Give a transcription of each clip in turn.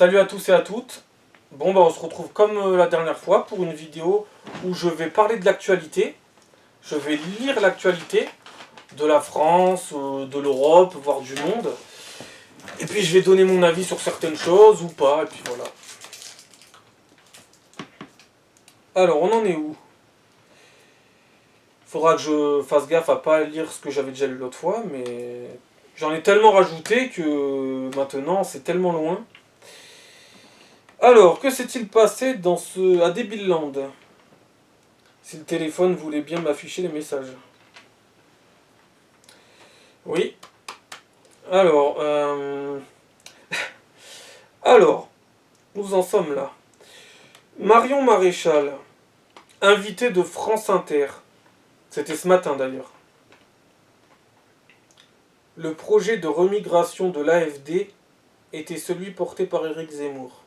Salut à tous et à toutes. Bon bah on se retrouve comme la dernière fois pour une vidéo où je vais parler de l'actualité. Je vais lire l'actualité de la France, de l'Europe, voire du monde. Et puis je vais donner mon avis sur certaines choses ou pas, et puis voilà. Alors on en est où? Faudra que je fasse gaffe à pas lire ce que j'avais déjà lu l'autre fois, mais j'en ai tellement rajouté que maintenant c'est tellement loin. Alors, que s'est-il passé à Debilland? Si le téléphone voulait bien m'afficher les messages. Oui. Alors, alors, nous en sommes là. Marion Maréchal, invitée de France Inter. C'était ce matin d'ailleurs. Le projet de remigration de l'AfD était celui porté par Éric Zemmour.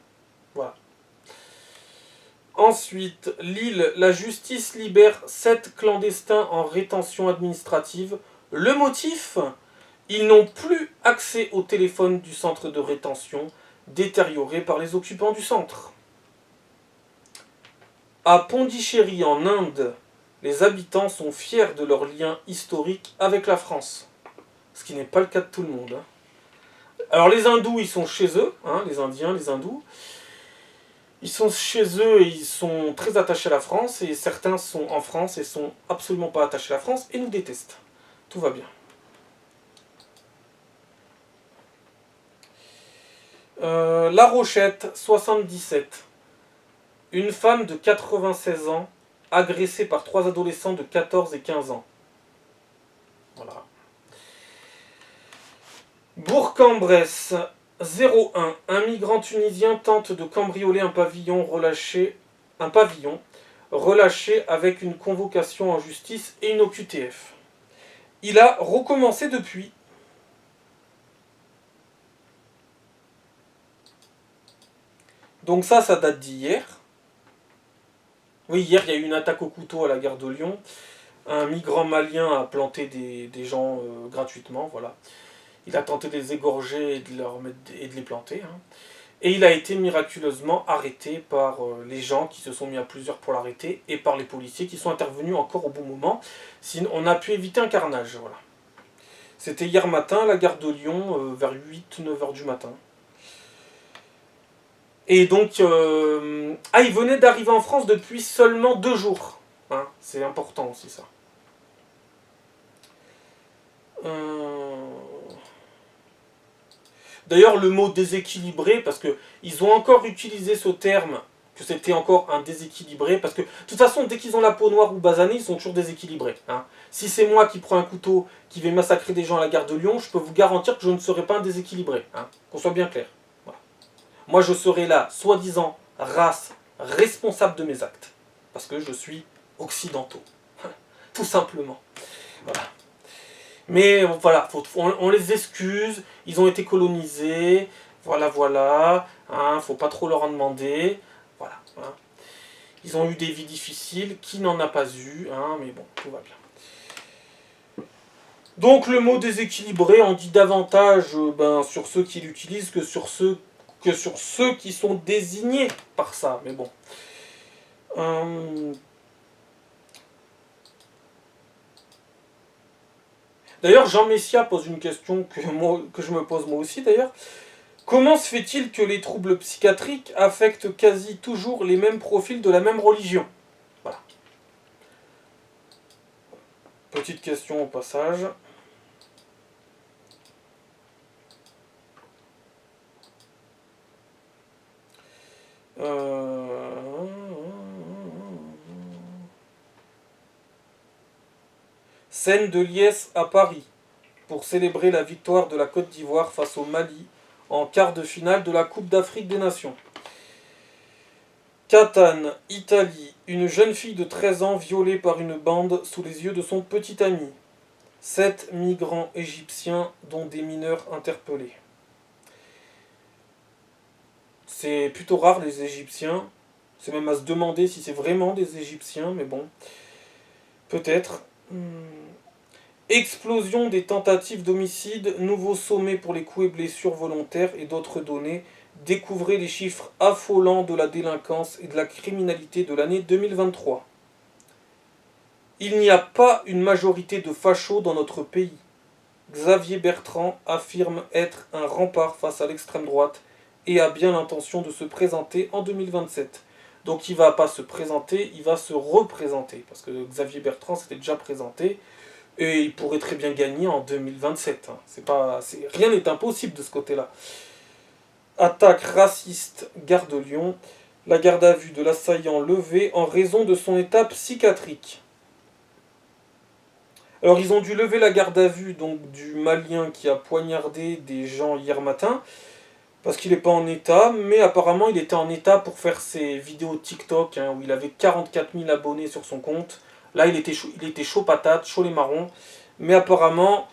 Voilà. Ensuite, Lille, la justice libère 7 clandestins en rétention administrative. Le motif? Ils n'ont plus accès au téléphone du centre de rétention, détérioré par les occupants du centre. À Pondichéry, en Inde, les habitants sont fiers de leur lien historique avec la France. Ce qui n'est pas le cas de tout le monde. Alors les hindous, ils sont chez eux, les indiens, les hindous. Ils sont chez eux et ils sont très attachés à la France, et certains sont en France et sont absolument pas attachés à la France et nous détestent. Tout va bien. La Rochette, 77. Une femme de 96 ans agressée par 3 adolescents de 14 et 15 ans. Voilà. Bourg-en-Bresse, 01. Un migrant tunisien tente de cambrioler un pavillon relâché avec une convocation en justice et une OQTF. Il a recommencé depuis. Donc ça date d'hier. Oui, hier, il y a eu une attaque au couteau à la gare de Lyon. Un migrant malien a planté des gens gratuitement, voilà. Il a tenté de les égorger et de les planter. Et il a été miraculeusement arrêté par les gens qui se sont mis à plusieurs pour l'arrêter et par les policiers qui sont intervenus encore au bon moment. Sinon, on a pu éviter un carnage, voilà. C'était hier matin à la gare de Lyon, vers 8-9 heures du matin. Et donc, il venait d'arriver en France depuis seulement 2 jours. C'est important aussi ça. D'ailleurs, le mot déséquilibré, parce qu'ils ont encore utilisé ce terme, que c'était encore un déséquilibré, parce que de toute façon, dès qu'ils ont la peau noire ou basanée, ils sont toujours déséquilibrés. Si c'est moi qui prends un couteau, qui vais massacrer des gens à la gare de Lyon, je peux vous garantir que je ne serai pas un déséquilibré. Qu'on soit bien clair. Voilà. Moi, je serai là, soi-disant, race responsable de mes actes. Parce que je suis occidentaux. Tout simplement. Voilà. Mais voilà, on les excuse, ils ont été colonisés, voilà, faut pas trop leur en demander, voilà. Ils ont eu des vies difficiles, qui n'en a pas eu, mais bon, tout va bien. Donc le mot déséquilibré en dit davantage sur ceux qui l'utilisent que sur ceux qui sont désignés par ça, mais bon. D'ailleurs, Jean Messia pose une question que je me pose moi aussi d'ailleurs. Comment se fait-il que les troubles psychiatriques affectent quasi toujours les mêmes profils de la même religion? Voilà. Petite question au passage. Scène de liesse à Paris pour célébrer la victoire de la Côte d'Ivoire face au Mali en quart de finale de la Coupe d'Afrique des Nations. Catane, Italie, une jeune fille de 13 ans violée par une bande sous les yeux de son petit ami. 7 migrants égyptiens, dont des mineurs interpellés. C'est plutôt rare les Égyptiens. C'est même à se demander si c'est vraiment des Égyptiens, mais bon. Peut-être. Explosion des tentatives d'homicide, nouveau sommet pour les coups et blessures volontaires et d'autres données. Découvrez les chiffres affolants de la délinquance et de la criminalité de l'année 2023. Il n'y a pas une majorité de fachos dans notre pays. Xavier Bertrand affirme être un rempart face à l'extrême droite et a bien l'intention de se présenter en 2027. Donc il ne va pas se présenter, il va se représenter. Parce que Xavier Bertrand s'était déjà présenté et il pourrait très bien gagner en 2027. Rien n'est impossible de ce côté-là. Attaque raciste, gare de Lyon. La garde à vue de l'assaillant levée en raison de son état psychiatrique. Alors ils ont dû lever la garde à vue donc, du Malien qui a poignardé des gens hier matin, parce qu'il n'est pas en état, mais apparemment il était en état pour faire ses vidéos TikTok, où il avait 44 000 abonnés sur son compte. Là il était chaud patate, chaud les marrons, mais apparemment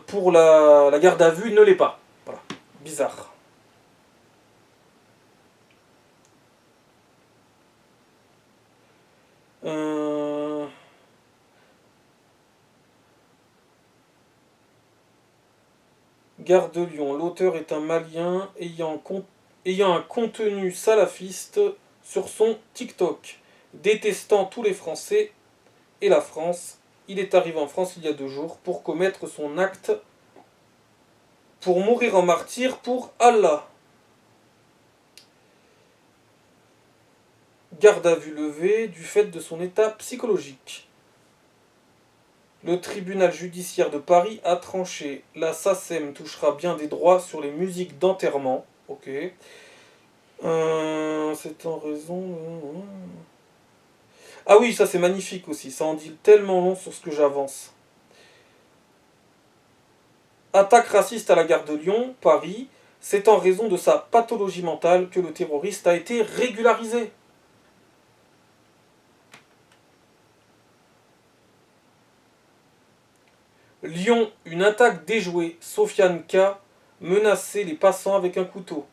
pour la garde à vue il ne l'est pas. Voilà, bizarre. Gare de Lyon, l'auteur est un Malien ayant un contenu salafiste sur son TikTok. Détestant tous les Français et la France, il est arrivé en France il y a 2 jours pour commettre son acte, pour mourir en martyr pour Allah. Garde à vue levée du fait de son état psychologique. Le tribunal judiciaire de Paris a tranché. La SACEM touchera bien des droits sur les musiques d'enterrement. Ok. C'est en raison... Ah oui, ça c'est magnifique aussi. Ça en dit tellement long sur ce que j'avance. Attaque raciste à la gare de Lyon, Paris. C'est en raison de sa pathologie mentale que le terroriste a été régularisé. Lyon, une attaque déjouée. Sofiane K. menaçait les passants avec un couteau.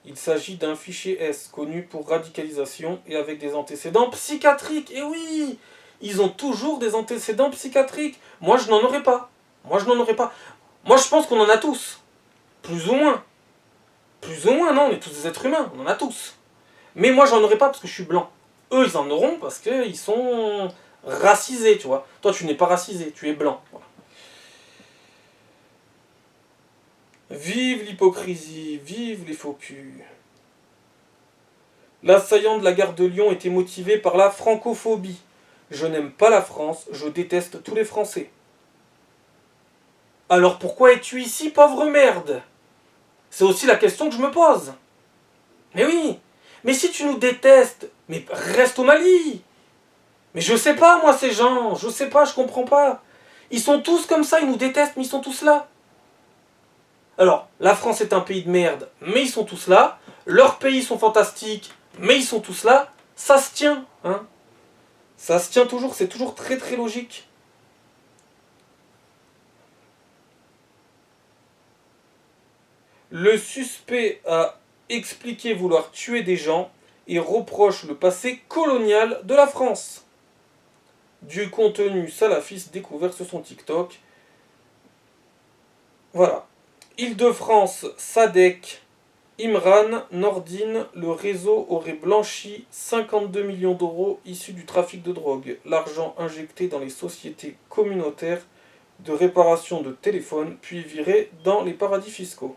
Il s'agit d'un fichier S connu pour radicalisation et avec des antécédents psychiatriques. Et oui, ils ont toujours des antécédents psychiatriques. Moi, je n'en aurais pas. Moi, je pense qu'on en a tous. Plus ou moins. Plus ou moins, non, on est tous des êtres humains. On en a tous. Mais moi, j'en aurais pas parce que je suis blanc. Eux, ils en auront parce qu'ils sont racisés, tu vois. Toi, tu n'es pas racisé, tu es blanc. Voilà. Vive l'hypocrisie, vive les faux culs. L'assaillant de la gare de Lyon était motivé par la francophobie. Je n'aime pas la France, je déteste tous les Français. Alors pourquoi es-tu ici, pauvre merde? C'est aussi la question que je me pose. Mais oui, mais si tu nous détestes, mais reste au Mali. Mais je sais pas, moi, ces gens, je sais pas, je comprends pas. Ils sont tous comme ça, ils nous détestent, mais ils sont tous là. Alors, la France est un pays de merde, mais ils sont tous là. Leurs pays sont fantastiques, mais ils sont tous là. Ça se tient, hein. Ça se tient toujours, c'est toujours très très logique. Le suspect a expliqué vouloir tuer des gens et reproche le passé colonial de la France. Du contenu salafiste découvert sur son TikTok. Voilà. Île-de-France, Sadek, Imran, Nordine, le réseau aurait blanchi 52 millions d'euros issus du trafic de drogue. L'argent injecté dans les sociétés communautaires de réparation de téléphones, puis viré dans les paradis fiscaux.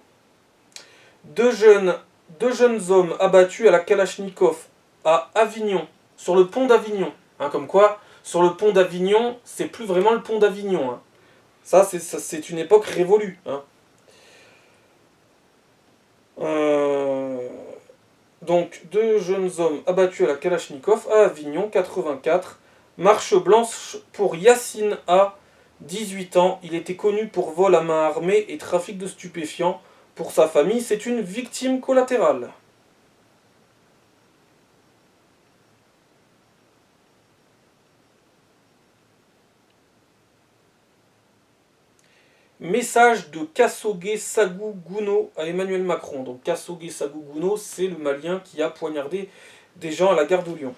Deux jeunes hommes abattus à la Kalachnikov à Avignon, sur le pont d'Avignon. Comme quoi, sur le pont d'Avignon, c'est plus vraiment le pont d'Avignon. Ça, c'est une époque révolue. Donc, 2 jeunes hommes abattus à la Kalachnikov à Avignon, 84. Marche blanche pour Yacine A, 18 ans. Il était connu pour vol à main armée et trafic de stupéfiants. Pour sa famille, c'est une victime collatérale. Message de Kassogué Sagou Gouno à Emmanuel Macron. Donc Kassogué Sagou Gouno, c'est le Malien qui a poignardé des gens à la gare de Lyon.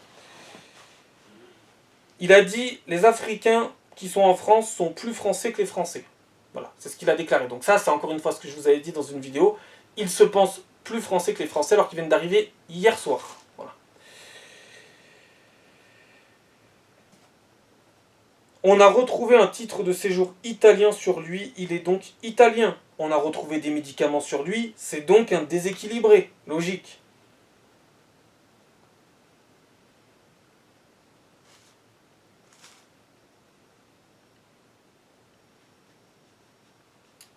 Il a dit « Les Africains qui sont en France sont plus français que les Français. Voilà, c'est ce qu'il a déclaré. Donc ça, c'est encore une fois ce que je vous avais dit dans une vidéo. Il se pense plus français que les Français alors qu'ils viennent d'arriver hier soir. Voilà. On a retrouvé un titre de séjour italien sur lui, il est donc italien. On a retrouvé des médicaments sur lui, c'est donc un déséquilibré, logique.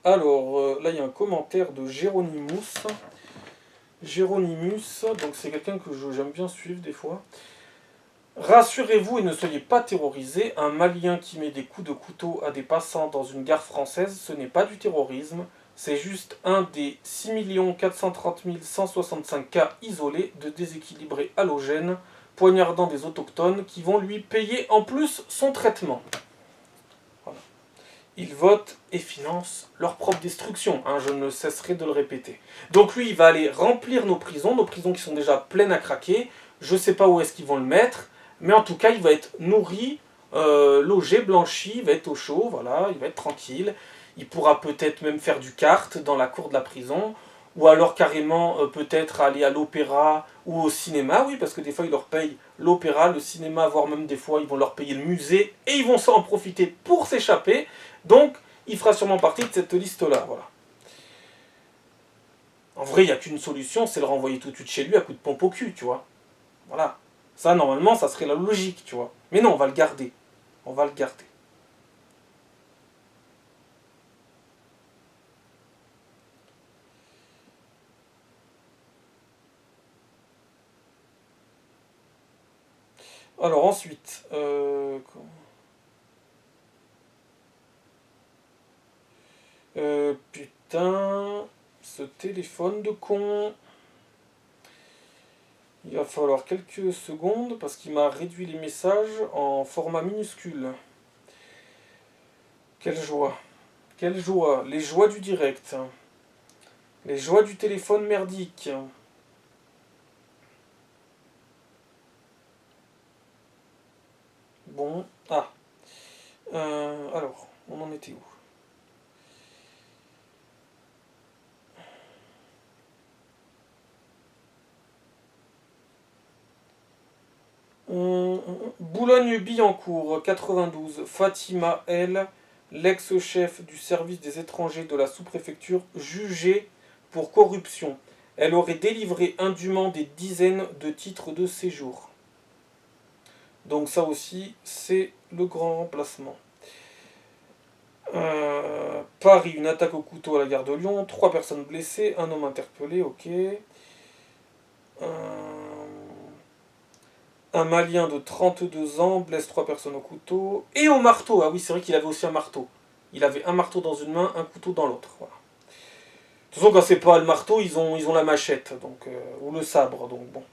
Alors, là il y a un commentaire de Géronimus. Géronimus, donc c'est quelqu'un que j'aime bien suivre des fois. Rassurez-vous et ne soyez pas terrorisés, un Malien qui met des coups de couteau à des passants dans une gare française, ce n'est pas du terrorisme, c'est juste un des 6 430 165 cas isolés de déséquilibrés halogènes poignardant des autochtones qui vont lui payer en plus son traitement. Voilà. Ils votent et financent leur propre destruction, hein, je ne cesserai de le répéter. Donc lui, il va aller remplir nos prisons qui sont déjà pleines à craquer, je ne sais pas où est-ce qu'ils vont le mettre, mais en tout cas, il va être nourri, logé, blanchi, il va être au chaud, voilà, il va être tranquille. Il pourra peut-être même faire du kart dans la cour de la prison, ou alors carrément peut-être aller à l'opéra ou au cinéma, oui, parce que des fois ils leur payent l'opéra, le cinéma, voire même des fois ils vont leur payer le musée, et ils vont s'en profiter pour s'échapper. Donc, il fera sûrement partie de cette liste-là, voilà. En vrai, il n'y a qu'une solution, c'est le renvoyer tout de suite chez lui à coup de pompe au cul, tu vois. Voilà. Ça, normalement, ça serait la logique, tu vois. Mais non, on va le garder. On va le garder. Alors ensuite, putain, ce téléphone de con. Il va falloir quelques secondes parce qu'il m'a réduit les messages en format minuscule. Quelle joie. Quelle joie. Les joies du direct. Les joies du téléphone merdique. Bon. Ah. Alors, on en était où? Boulogne-Billancourt, 92. Fatima, elle, l'ex-chef du service des étrangers de la sous-préfecture, jugée pour corruption. Elle aurait délivré indûment des dizaines de titres de séjour. Donc ça aussi, c'est le grand remplacement. Paris, une attaque au couteau à la gare de Lyon, 3 personnes blessées, un homme interpellé, ok. Un Malien de 32 ans blesse 3 personnes au couteau. Et au marteau. Ah oui, c'est vrai qu'il avait aussi un marteau. Il avait un marteau dans une main, un couteau dans l'autre. Voilà. De toute façon, quand c'est pas le marteau, ils ont la machette. Donc, ou le sabre. Donc bon.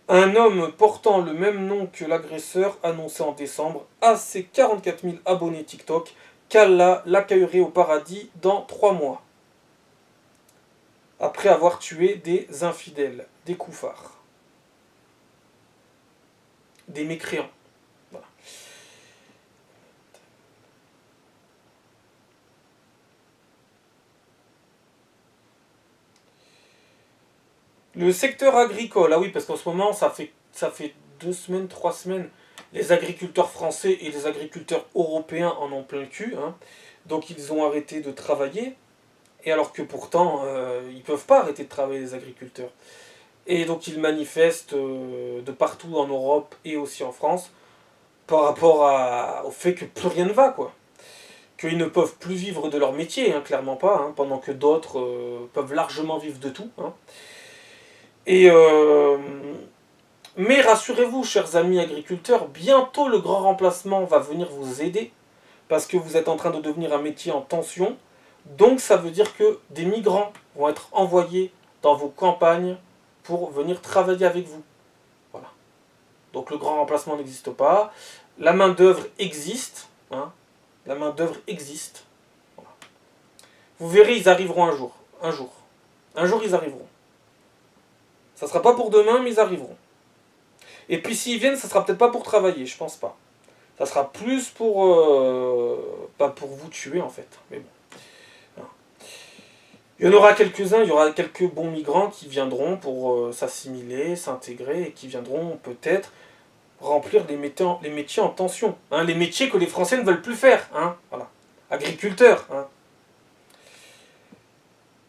Un homme portant le même nom que l'agresseur annonçait en décembre à ses 44 000 abonnés TikTok qu'Allah l'accueillerait au paradis dans 3 mois. Après avoir tué des infidèles, des koufars, des mécréants. Voilà. Le secteur agricole, ah oui, parce qu'en ce moment, ça fait 2 semaines, 3 semaines, les agriculteurs français et les agriculteurs européens en ont plein le cul. Hein. Donc ils ont arrêté de travailler, et alors que pourtant, ils ne peuvent pas arrêter de travailler, les agriculteurs. Et donc ils manifestent de partout en Europe et aussi en France par rapport au fait que plus rien ne va, quoi. Qu'ils ne peuvent plus vivre de leur métier, hein, clairement pas, hein, pendant que d'autres peuvent largement vivre de tout. Hein. Et mais rassurez-vous, chers amis agriculteurs, bientôt le grand remplacement va venir vous aider, parce que vous êtes en train de devenir un métier en tension. Donc ça veut dire que des migrants vont être envoyés dans vos campagnes pour venir travailler avec vous. Voilà. Donc le grand remplacement n'existe pas. La main-d'œuvre existe. Hein. La main-d'œuvre existe. Voilà. Vous verrez, ils arriveront un jour. Un jour. Un jour, ils arriveront. Ça ne sera pas pour demain, mais ils arriveront. Et puis s'ils viennent, ça sera peut-être pas pour travailler, je pense pas. Ça sera plus pour, pas pour vous tuer en fait. Mais bon. Il y en aura quelques-uns, il y aura quelques bons migrants qui viendront pour s'assimiler, s'intégrer et qui viendront peut-être remplir les métiers en tension. Hein, les métiers que les Français ne veulent plus faire. Hein, voilà. Agriculteurs. Hein.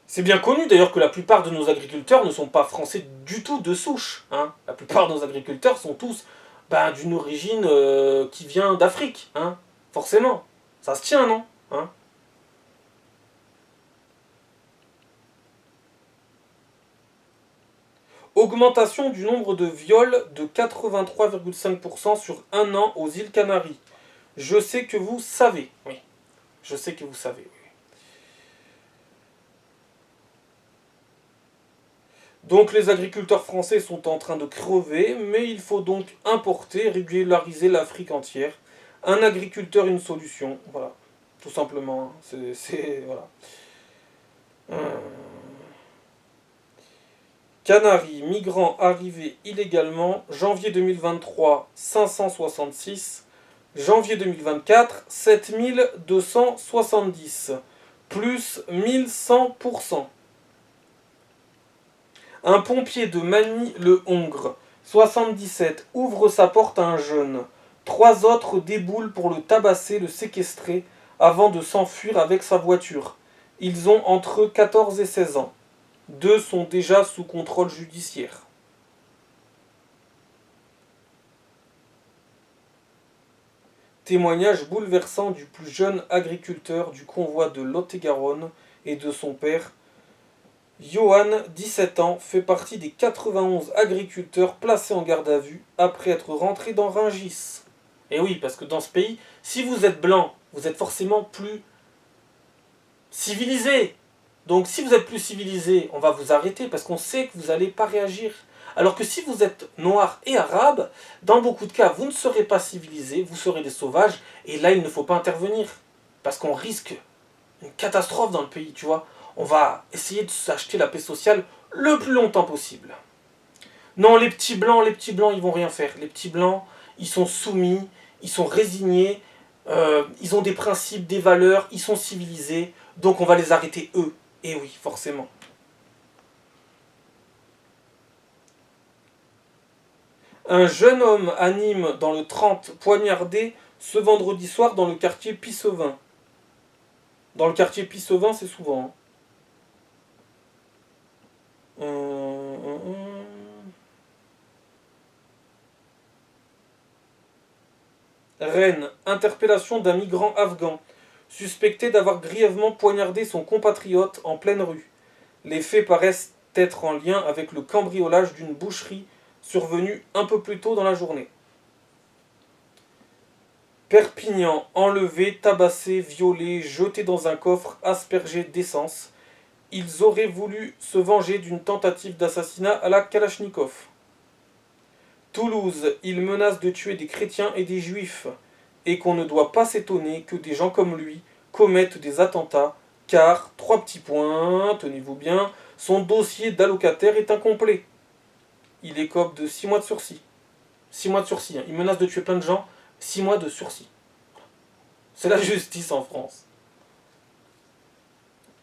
C'est bien connu d'ailleurs que la plupart de nos agriculteurs ne sont pas français du tout de souche. Hein. La plupart de nos agriculteurs sont tous d'une origine qui vient d'Afrique. Hein. Forcément. Ça se tient, non hein. Augmentation du nombre de viols de 83,5% sur un an aux îles Canaries. Je sais que vous savez. Oui. Je sais que vous savez. Oui. Donc les agriculteurs français sont en train de crever, mais il faut donc importer, régulariser l'Afrique entière. Un agriculteur, une solution. Voilà. Tout simplement. C'est voilà. Canaries, migrants arrivés illégalement, janvier 2023, 566, janvier 2024, 7270, plus 1100%. Un pompier de Magny-le-Hongre, 77, ouvre sa porte à un jeune. 3 autres déboulent pour le tabasser, le séquestrer, avant de s'enfuir avec sa voiture. Ils ont entre 14 et 16 ans. 2 sont déjà sous contrôle judiciaire. Témoignage bouleversant du plus jeune agriculteur du convoi de Lot-et-Garonne et de son père. Johan, 17 ans, fait partie des 91 agriculteurs placés en garde à vue après être rentrés dans Rungis. Et oui, parce que dans ce pays, si vous êtes blanc, vous êtes forcément plus civilisé. Donc si vous êtes plus civilisé, on va vous arrêter parce qu'on sait que vous n'allez pas réagir. Alors que si vous êtes noir et arabe, dans beaucoup de cas, vous ne serez pas civilisé, vous serez des sauvages, et là il ne faut pas intervenir. Parce qu'on risque une catastrophe dans le pays, tu vois. On va essayer de s'acheter la paix sociale le plus longtemps possible. Non, les petits blancs, ils vont rien faire. Les petits blancs, ils sont soumis, ils sont résignés, ils ont des principes, des valeurs, ils sont civilisés, donc on va les arrêter eux. Et oui, forcément. Un jeune homme à Nîmes dans le 30 poignardé ce vendredi soir dans le quartier Pissevin. Dans le quartier Pissevin, c'est souvent. Rennes, interpellation d'un migrant afghan, suspecté d'avoir grièvement poignardé son compatriote en pleine rue. Les faits paraissent être en lien avec le cambriolage d'une boucherie survenu un peu plus tôt dans la journée. Perpignan, enlevé, tabassé, violé, jeté dans un coffre, aspergé d'essence. Ils auraient voulu se venger d'une tentative d'assassinat à la Kalachnikov. Toulouse, ils menacent de tuer des chrétiens et des juifs, et qu'on ne doit pas s'étonner que des gens comme lui commettent des attentats, car, 3 petits points, tenez-vous bien, son dossier d'allocataire est incomplet. Il écope de 6 mois de sursis. 6 mois de sursis, hein. Il menace de tuer plein de gens, 6 mois de sursis. C'est la justice en France.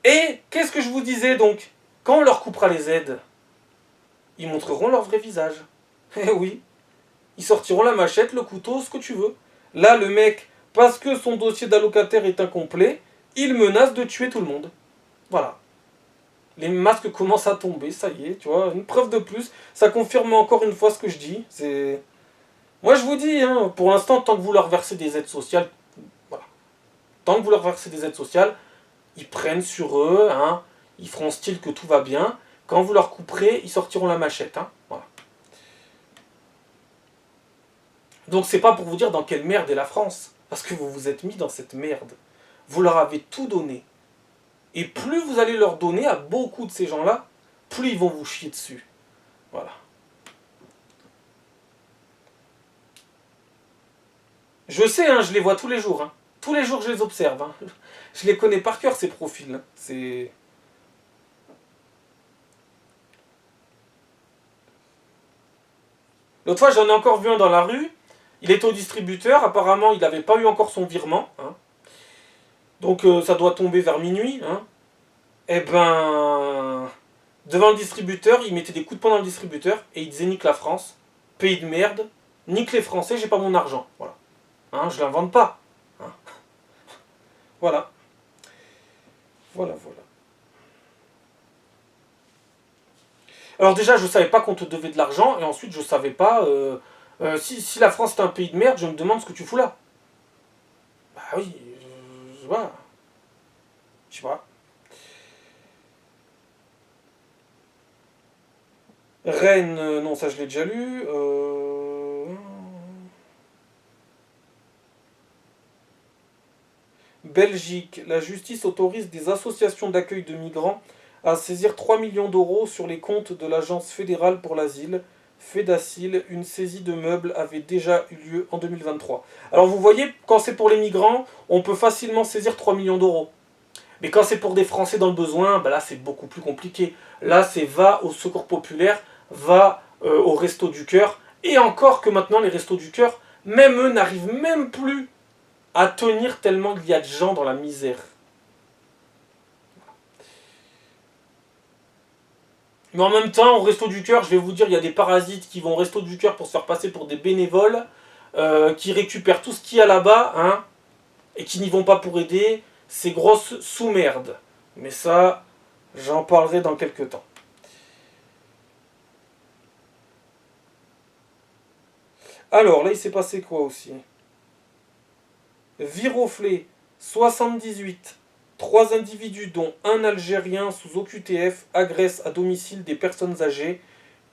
Et qu'est-ce que je vous disais donc? Quand on leur coupera les aides, ils montreront leur vrai visage. Eh oui, ils sortiront la machette, le couteau, ce que tu veux. Là, le mec, parce que son dossier d'allocataire est incomplet, il menace de tuer tout le monde. Voilà. Les masques commencent à tomber, ça y est, tu vois, une preuve de plus. Ça confirme encore une fois ce que je dis. C'est... Moi, je vous dis, hein, pour l'instant, tant que vous leur versez des aides sociales, voilà. Tant que vous leur versez des aides sociales, ils prennent sur eux, hein, ils feront style que tout va bien. Quand vous leur couperez, ils sortiront la machette. Hein, voilà. Donc c'est pas pour vous dire dans quelle merde est la France, parce que vous vous êtes mis dans cette merde. Vous leur avez tout donné. Et plus vous allez leur donner à beaucoup de ces gens-là, plus ils vont vous chier dessus. Voilà. Je sais, hein, je les vois tous les jours. Hein. Tous les jours, je les observe. Hein. Je les connais par cœur, ces profils. Hein. C'est... L'autre fois, j'en ai encore vu un dans la rue. Il était au distributeur. Apparemment, il n'avait pas eu encore son virement. Hein. Donc, ça doit tomber vers minuit. Hein. Eh ben, devant le distributeur, il mettait des coups de poing dans le distributeur et il disait nique la France, pays de merde, nique les Français, j'ai pas mon argent. Voilà. Hein, je l'invente pas. Hein. Voilà. Voilà. Alors déjà, je savais pas qu'on te devait de l'argent, et ensuite, je savais pas... si la France est un pays de merde, je me demande ce que tu fous là. Bah oui, voilà. Je sais pas. Rennes, non, ça je l'ai déjà lu. Belgique, la justice autorise des associations d'accueil de migrants à saisir 3 millions d'euros sur les comptes de l'Agence fédérale pour l'asile. Fédacil, une saisie de meubles avait déjà eu lieu en 2023. Alors vous voyez, quand c'est pour les migrants, on peut facilement saisir 3 millions d'euros. Mais quand c'est pour des Français dans le besoin, bah là c'est beaucoup plus compliqué. Là c'est va au secours populaire, va au resto du cœur. Et encore que maintenant les restos du cœur, même eux n'arrivent même plus à tenir tellement il y a de gens dans la misère. Mais en même temps, au resto du cœur, je vais vous dire, il y a des parasites qui vont au resto du cœur pour se faire passer pour des bénévoles, qui récupèrent tout ce qu'il y a là-bas, hein, et qui n'y vont pas pour aider. C'est grosse sous-merde. Mais ça, j'en parlerai dans quelques temps. Alors, là, il s'est passé quoi aussi? Viroflay, 78. Trois individus, dont un Algérien sous OQTF, agressent à domicile des personnes âgées.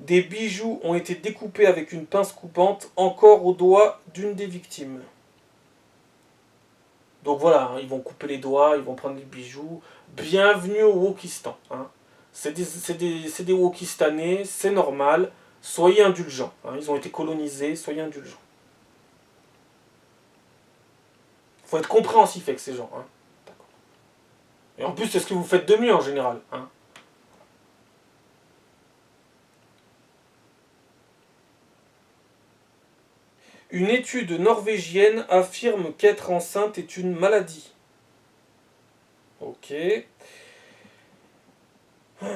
Des bijoux ont été découpés avec une pince coupante, encore au doigt d'une des victimes. Donc voilà, hein, ils vont couper les doigts, ils vont prendre les bijoux. Bienvenue au Wokistan. Hein. C'est des Wokistanais, c'est normal. Soyez indulgents. Hein. Ils ont été colonisés, soyez indulgents. Il faut être compréhensif avec ces gens. Hein. Et en plus, c'est ce que vous faites de mieux en général. Hein. Une étude norvégienne affirme qu'être enceinte est une maladie. Ok. Ah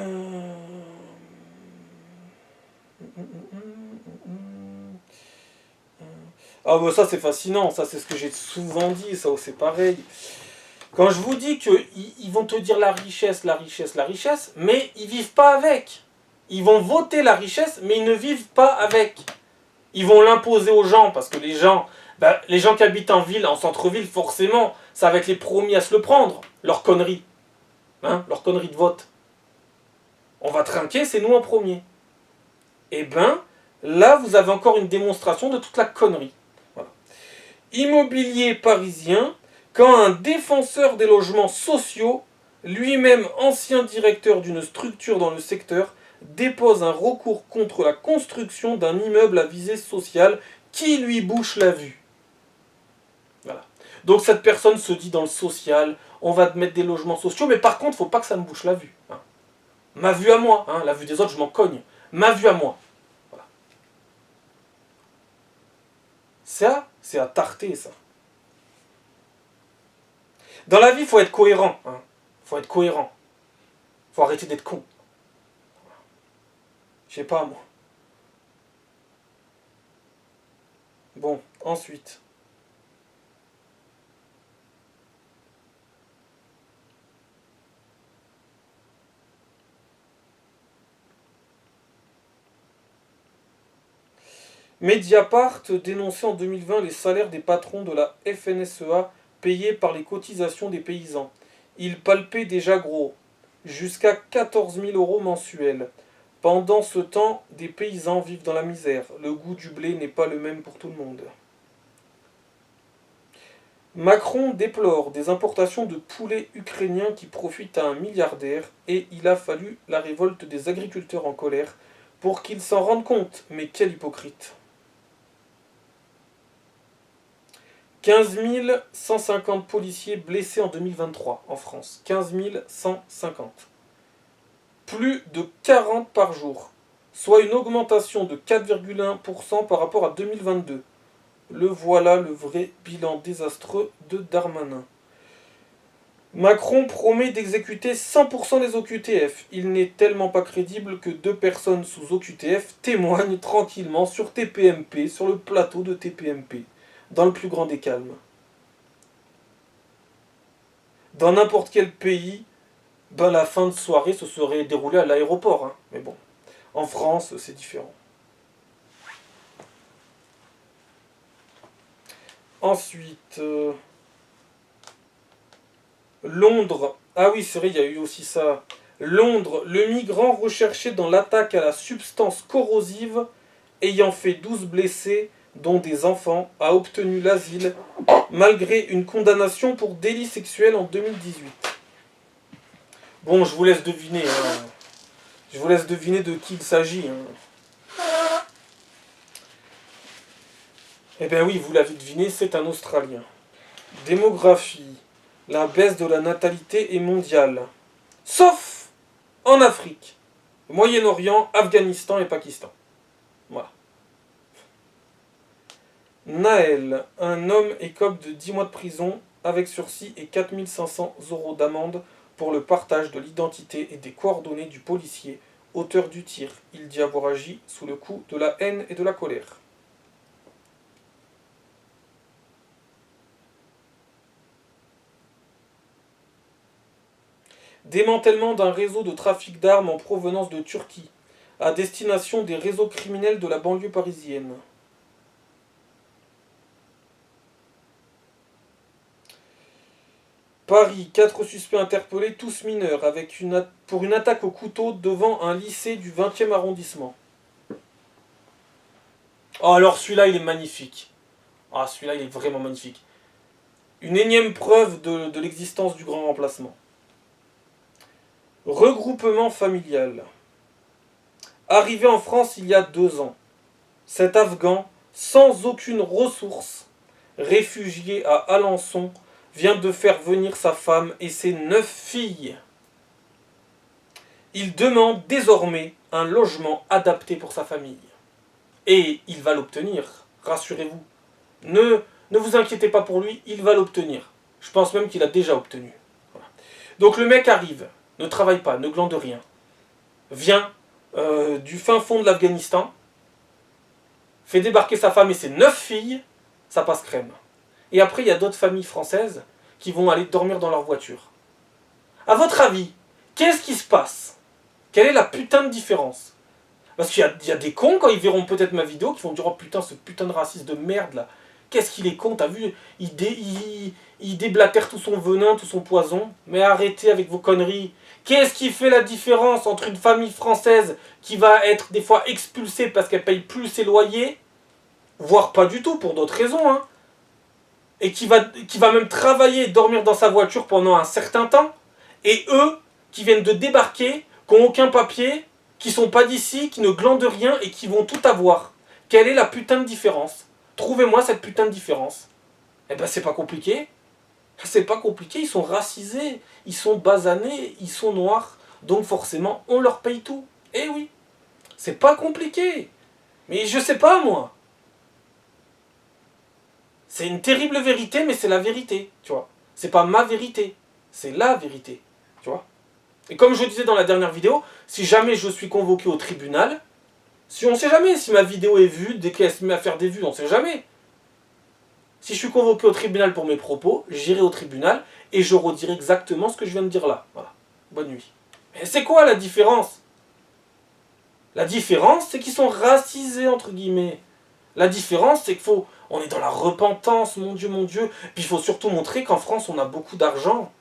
bah ça c'est fascinant, ça c'est ce que j'ai souvent dit, ça c'est pareil. Quand je vous dis qu'ils vont te dire la richesse, mais ils vivent pas avec. Ils vont voter la richesse, mais ils ne vivent pas avec. Ils vont l'imposer aux gens, parce que les gens qui habitent en ville, en centre-ville, forcément, ça va être les premiers à se le prendre, leur connerie. Hein, leur connerie de vote. On va trinquer, c'est nous en premier. Eh ben, là, vous avez encore une démonstration de toute la connerie. Voilà. Immobilier parisien, quand un défenseur des logements sociaux, lui-même ancien directeur d'une structure dans le secteur, dépose un recours contre la construction d'un immeuble à visée sociale qui lui bouche la vue. Voilà. Donc cette personne se dit dans le social, on va te mettre des logements sociaux, mais par contre, il ne faut pas que ça me bouche la vue. Hein. Ma vue à moi, hein, la vue des autres, je m'en cogne. Ma vue à moi. Voilà. Ça, c'est à tarter, ça. Dans la vie, il faut être cohérent. Hein. Faut être cohérent. Faut arrêter d'être con. Je sais pas, moi. Bon, ensuite. Mediapart dénonçait en 2020 les salaires des patrons de la FNSEA payés par les cotisations des paysans. Ils palpaient déjà gros, jusqu'à 14 000 euros mensuels. Pendant ce temps, des paysans vivent dans la misère. Le goût du blé n'est pas le même pour tout le monde. Macron déplore des importations de poulets ukrainiens qui profitent à un milliardaire et il a fallu la révolte des agriculteurs en colère pour qu'ils s'en rendent compte. Mais quel hypocrite! 15 150 policiers blessés en 2023 en France. 15 150. Plus de 40 par jour. soit une augmentation de 4,1% par rapport à 2022. Le voilà, le vrai bilan désastreux de Darmanin. Macron promet d'exécuter 100% des OQTF. Il n'est tellement pas crédible que 2 personnes sous OQTF témoignent tranquillement sur TPMP, sur le plateau de TPMP, dans le plus grand des calmes. Dans n'importe quel pays, la fin de soirée se serait déroulée à l'aéroport. Hein. Mais bon, en France, c'est différent. Ensuite, Londres. Ah oui, c'est vrai, il y a eu aussi ça. Londres, le migrant recherché dans l'attaque à la substance corrosive, ayant fait 12 blessés, dont des enfants, a obtenu l'asile, malgré une condamnation pour délit sexuel en 2018. Bon, je vous laisse deviner. Hein. Je vous laisse deviner de qui il s'agit. Hein. Eh bien oui, vous l'avez deviné, c'est un Australien. Démographie. La baisse de la natalité est mondiale. Sauf en Afrique, Moyen-Orient, Afghanistan et Pakistan. Voilà. Naël, un homme écope de 10 mois de prison avec sursis et 4 500 € d'amende pour le partage de l'identité et des coordonnées du policier, auteur du tir. Il dit avoir agi sous le coup de la haine et de la colère. Démantèlement d'un réseau de trafic d'armes en provenance de Turquie, à destination des réseaux criminels de la banlieue parisienne. Paris, 4 suspects interpellés, tous mineurs, pour une attaque au couteau devant un lycée du 20e arrondissement. Oh, alors celui-là, il est magnifique. Ah, celui-là, il est vraiment magnifique. Une énième preuve de l'existence du grand remplacement. Regroupement familial. Arrivé en France il y a 2 ans, cet Afghan, sans aucune ressource, réfugié à Alençon, vient de faire venir sa femme et ses 9 filles. Il demande désormais un logement adapté pour sa famille. Et il va l'obtenir, rassurez-vous. Ne vous inquiétez pas pour lui, il va l'obtenir. Je pense même qu'il a déjà obtenu. Voilà. Donc le mec arrive, ne travaille pas, ne glande rien, vient du fin fond de l'Afghanistan, fait débarquer sa femme et ses 9 filles, ça passe crème. Et après, il y a d'autres familles françaises qui vont aller dormir dans leur voiture. À votre avis, qu'est-ce qui se passe? Quelle est la putain de différence? Parce qu'il y a des cons, quand ils verront peut-être ma vidéo, qui vont dire « Oh putain, ce putain de raciste de merde là, qu'est-ce qu'il est con, t'as vu, il déblatère tout son venin, tout son poison. Mais arrêtez avec vos conneries. Qu'est-ce qui fait la différence entre une famille française qui va être des fois expulsée parce qu'elle paye plus ses loyers, voire pas du tout, pour d'autres raisons, hein, et qui va même travailler et dormir dans sa voiture pendant un certain temps, et eux, qui viennent de débarquer, qui n'ont aucun papier, qui sont pas d'ici, qui ne glandent rien et qui vont tout avoir. Quelle est la putain de différence? Trouvez-moi cette putain de différence. Eh ben c'est pas compliqué. C'est pas compliqué, ils sont racisés, ils sont basanés, ils sont noirs. Donc forcément, on leur paye tout. Eh oui, c'est pas compliqué. Mais je sais pas moi. C'est une terrible vérité, mais c'est la vérité, tu vois. C'est pas ma vérité, c'est la vérité, tu vois. Et comme je disais dans la dernière vidéo, si jamais je suis convoqué au tribunal, si on sait jamais si ma vidéo est vue, dès qu'elle se met à faire des vues, on sait jamais. Si je suis convoqué au tribunal pour mes propos, j'irai au tribunal et je redirai exactement ce que je viens de dire là. Voilà. Bonne nuit. Mais c'est quoi la différence? La différence, c'est qu'ils sont racisés, entre guillemets. La différence, c'est qu'il faut... On est dans la repentance, mon Dieu, mon Dieu. Puis il faut surtout montrer qu'en France, on a beaucoup d'argent.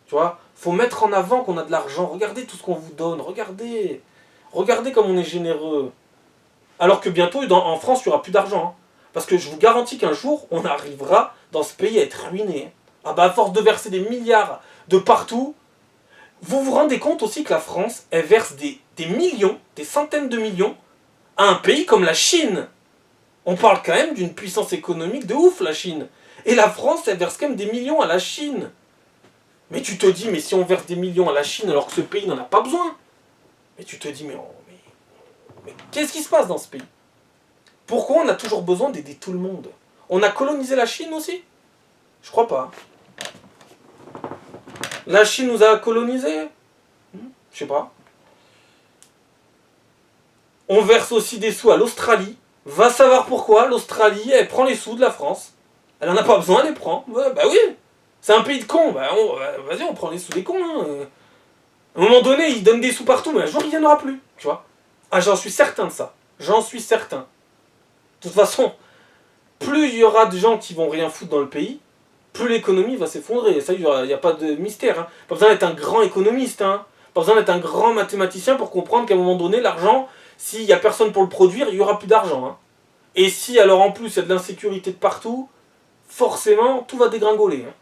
Tu vois? Faut mettre en avant qu'on a de l'argent. Regardez tout ce qu'on vous donne. Regardez. Regardez comme on est généreux. Alors que bientôt, en France, il n'y aura plus d'argent. Hein. Parce que je vous garantis qu'un jour, on arrivera dans ce pays à être ruiné. Ah bah à force de verser des milliards de partout, vous vous rendez compte aussi que la France, elle verse des millions, des centaines de millions, à un pays comme la Chine. On parle quand même d'une puissance économique de ouf, la Chine. Et la France, elle verse quand même des millions à la Chine. Mais tu te dis, mais si on verse des millions à la Chine alors que ce pays n'en a pas besoin, mais tu te dis, mais Mais qu'est-ce qui se passe dans ce pays? Pourquoi on a toujours besoin d'aider tout le monde? On a colonisé la Chine aussi? Je crois pas. La Chine nous a colonisés? Je sais pas. On verse aussi des sous à l'Australie. Va savoir pourquoi l'Australie, elle prend les sous de la France. Elle en a pas besoin, elle les prend. Ouais, bah oui, c'est un pays de cons. Vas-y, on prend les sous des cons. Hein. À un moment donné, ils donnent des sous partout, mais un jour, il n'y en aura plus. Tu vois? Ah, j'en suis certain de ça. J'en suis certain. De toute façon, plus il y aura de gens qui vont rien foutre dans le pays, plus l'économie va s'effondrer. Et ça, il n'y a pas de mystère. Hein. Pas besoin d'être un grand économiste. Hein. Pas besoin d'être un grand mathématicien pour comprendre qu'à un moment donné, l'argent, s'il n'y a personne pour le produire, il n'y aura plus d'argent. Hein. Et si alors en plus il y a de l'insécurité de partout, forcément tout va dégringoler. Hein.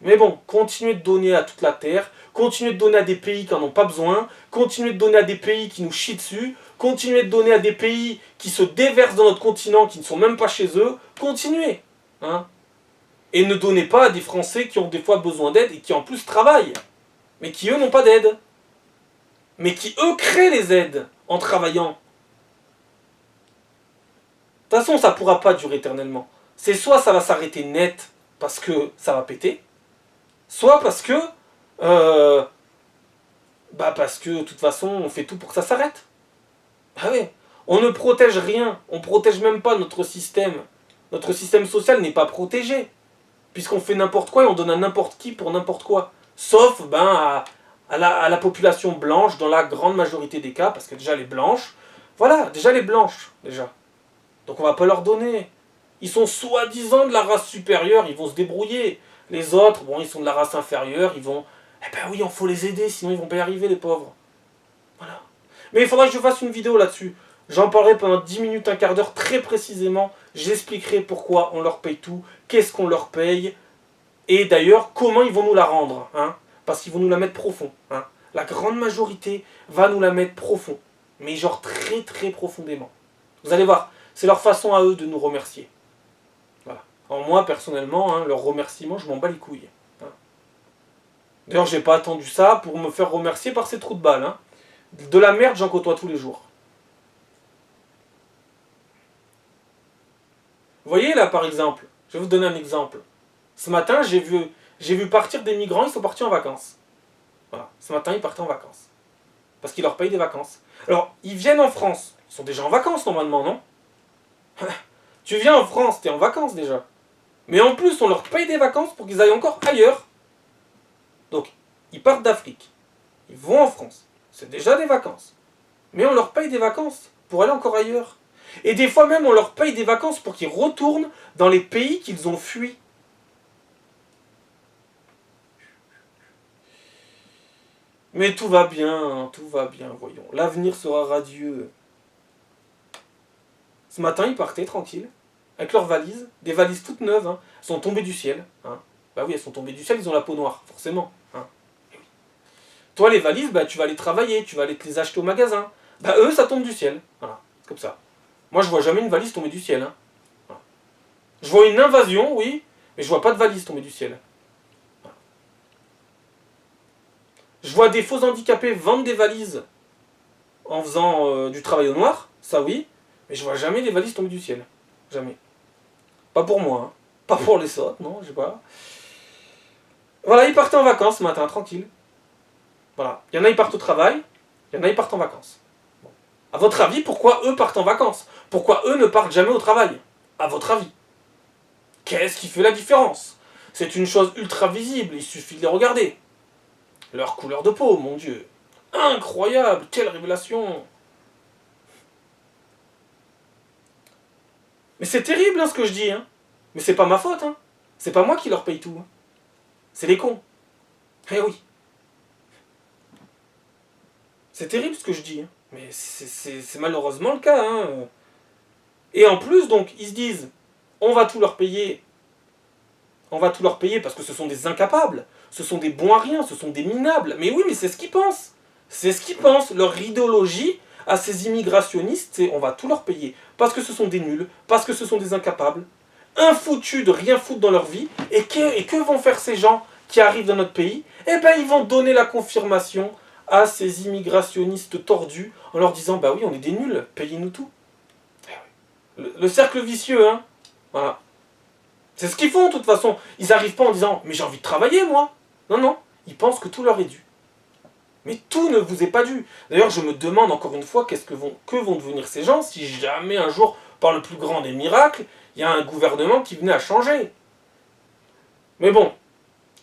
Mais bon, continuez de donner à toute la terre, continuez de donner à des pays qui n'en ont pas besoin, continuez de donner à des pays qui nous chient dessus, continuez de donner à des pays qui se déversent dans notre continent, qui ne sont même pas chez eux, continuez. Hein. Et ne donnez pas à des Français qui ont des fois besoin d'aide et qui en plus travaillent, mais qui eux n'ont pas d'aide. Mais qui eux créent les aides en travaillant. De toute façon, ça ne pourra pas durer éternellement. C'est soit ça va s'arrêter net parce que ça va péter, soit parce que de toute façon, on fait tout pour que ça s'arrête. Ah ouais. On ne protège rien, on ne protège même pas notre système. Notre système social n'est pas protégé. Puisqu'on fait n'importe quoi et on donne à n'importe qui pour n'importe quoi. Sauf à la population blanche dans la grande majorité des cas, parce que déjà les blanches, voilà, déjà les blanches, déjà. Donc on va pas leur donner. Ils sont soi-disant de la race supérieure, ils vont se débrouiller. Les autres, bon, ils sont de la race inférieure, ils vont... Eh ben oui, il faut les aider, sinon ils vont pas y arriver, les pauvres. Voilà. Mais il faudra que je fasse une vidéo là-dessus. J'en parlerai pendant 10 minutes, un quart d'heure, très précisément. J'expliquerai pourquoi on leur paye tout, qu'est-ce qu'on leur paye, et d'ailleurs, comment ils vont nous la rendre. Hein, parce qu'ils vont nous la mettre profond. Hein. La grande majorité va nous la mettre profond. Mais genre très très profondément. Vous allez voir, c'est leur façon à eux de nous remercier. Voilà. Alors moi, personnellement, hein, leur remerciement, je m'en bats les couilles. Hein. D'ailleurs, j'ai pas attendu ça pour me faire remercier par ces trous de balles. Hein. De la merde, j'en côtoie tous les jours. Vous voyez là, par exemple, je vais vous donner un exemple. Ce matin, j'ai vu partir des migrants, ils sont partis en vacances. Voilà. Ce matin, ils partaient en vacances. Parce qu'ils leur payent des vacances. Alors, ils viennent en France. Ils sont déjà en vacances, normalement, non? Tu viens en France, t'es en vacances déjà. Mais en plus, on leur paye des vacances pour qu'ils aillent encore ailleurs. Donc, ils partent d'Afrique. Ils vont en France. C'est déjà des vacances. Mais on leur paye des vacances pour aller encore ailleurs. Et des fois même, on leur paye des vacances pour qu'ils retournent dans les pays qu'ils ont fuis. Mais tout va bien, voyons. L'avenir sera radieux. Ce matin, ils partaient tranquilles, avec leurs valises, des valises toutes neuves, hein. Elles sont tombées du ciel. Hein. Bah oui, elles sont tombées du ciel, ils ont la peau noire, forcément. Hein. Toi, les valises, bah, tu vas aller travailler, tu vas aller te les acheter au magasin. Bah eux, ça tombe du ciel. Voilà, c'est comme ça. Moi, je vois jamais une valise tomber du ciel. Hein. Voilà. Je vois une invasion, oui, mais je vois pas de valise tomber du ciel. Voilà. Je vois des faux handicapés vendre des valises en faisant du travail au noir, ça oui, mais je vois jamais des valises tomber du ciel. Jamais. Pas pour moi, hein. Pas pour les autres, non, je sais pas. Voilà, ils partaient en vacances ce matin, tranquille. Voilà. Il y en a, ils partent au travail, il y en a, ils partent en vacances. Bon. À votre avis, pourquoi eux partent en vacances? Pourquoi eux ne partent jamais au travail? À votre avis? Qu'est-ce qui fait la différence? C'est une chose ultra visible, il suffit de les regarder. Leur couleur de peau, mon Dieu. Incroyable, quelle révélation. Mais c'est terrible hein, ce que je dis. Hein. Mais c'est pas ma faute. Hein. C'est pas moi qui leur paye tout. Hein. C'est les cons. Eh oui. C'est terrible ce que je dis. Hein. Mais c'est malheureusement le cas. Hein. Et en plus, donc, ils se disent, on va tout leur payer. On va tout leur payer parce que ce sont des incapables. Ce sont des bons à rien. Ce sont des minables. Mais oui, mais c'est ce qu'ils pensent. C'est ce qu'ils pensent. Leur idéologie à ces immigrationnistes, c'est on va tout leur payer. Parce que ce sont des nuls. Parce que ce sont des incapables. Infoutus de rien foutre dans leur vie. Et que vont faire ces gens qui arrivent dans notre pays? Eh bien, ils vont donner la confirmation à ces immigrationnistes tordus en leur disant bah oui, on est des nuls, payez-nous tout. Le cercle vicieux, hein. Voilà. C'est ce qu'ils font de toute façon. Ils n'arrivent pas en disant mais j'ai envie de travailler moi. Non, non. Ils pensent que tout leur est dû. Mais tout ne vous est pas dû. D'ailleurs, je me demande encore une fois que vont devenir ces gens si jamais un jour, par le plus grand des miracles, il y a un gouvernement qui venait à changer. Mais bon,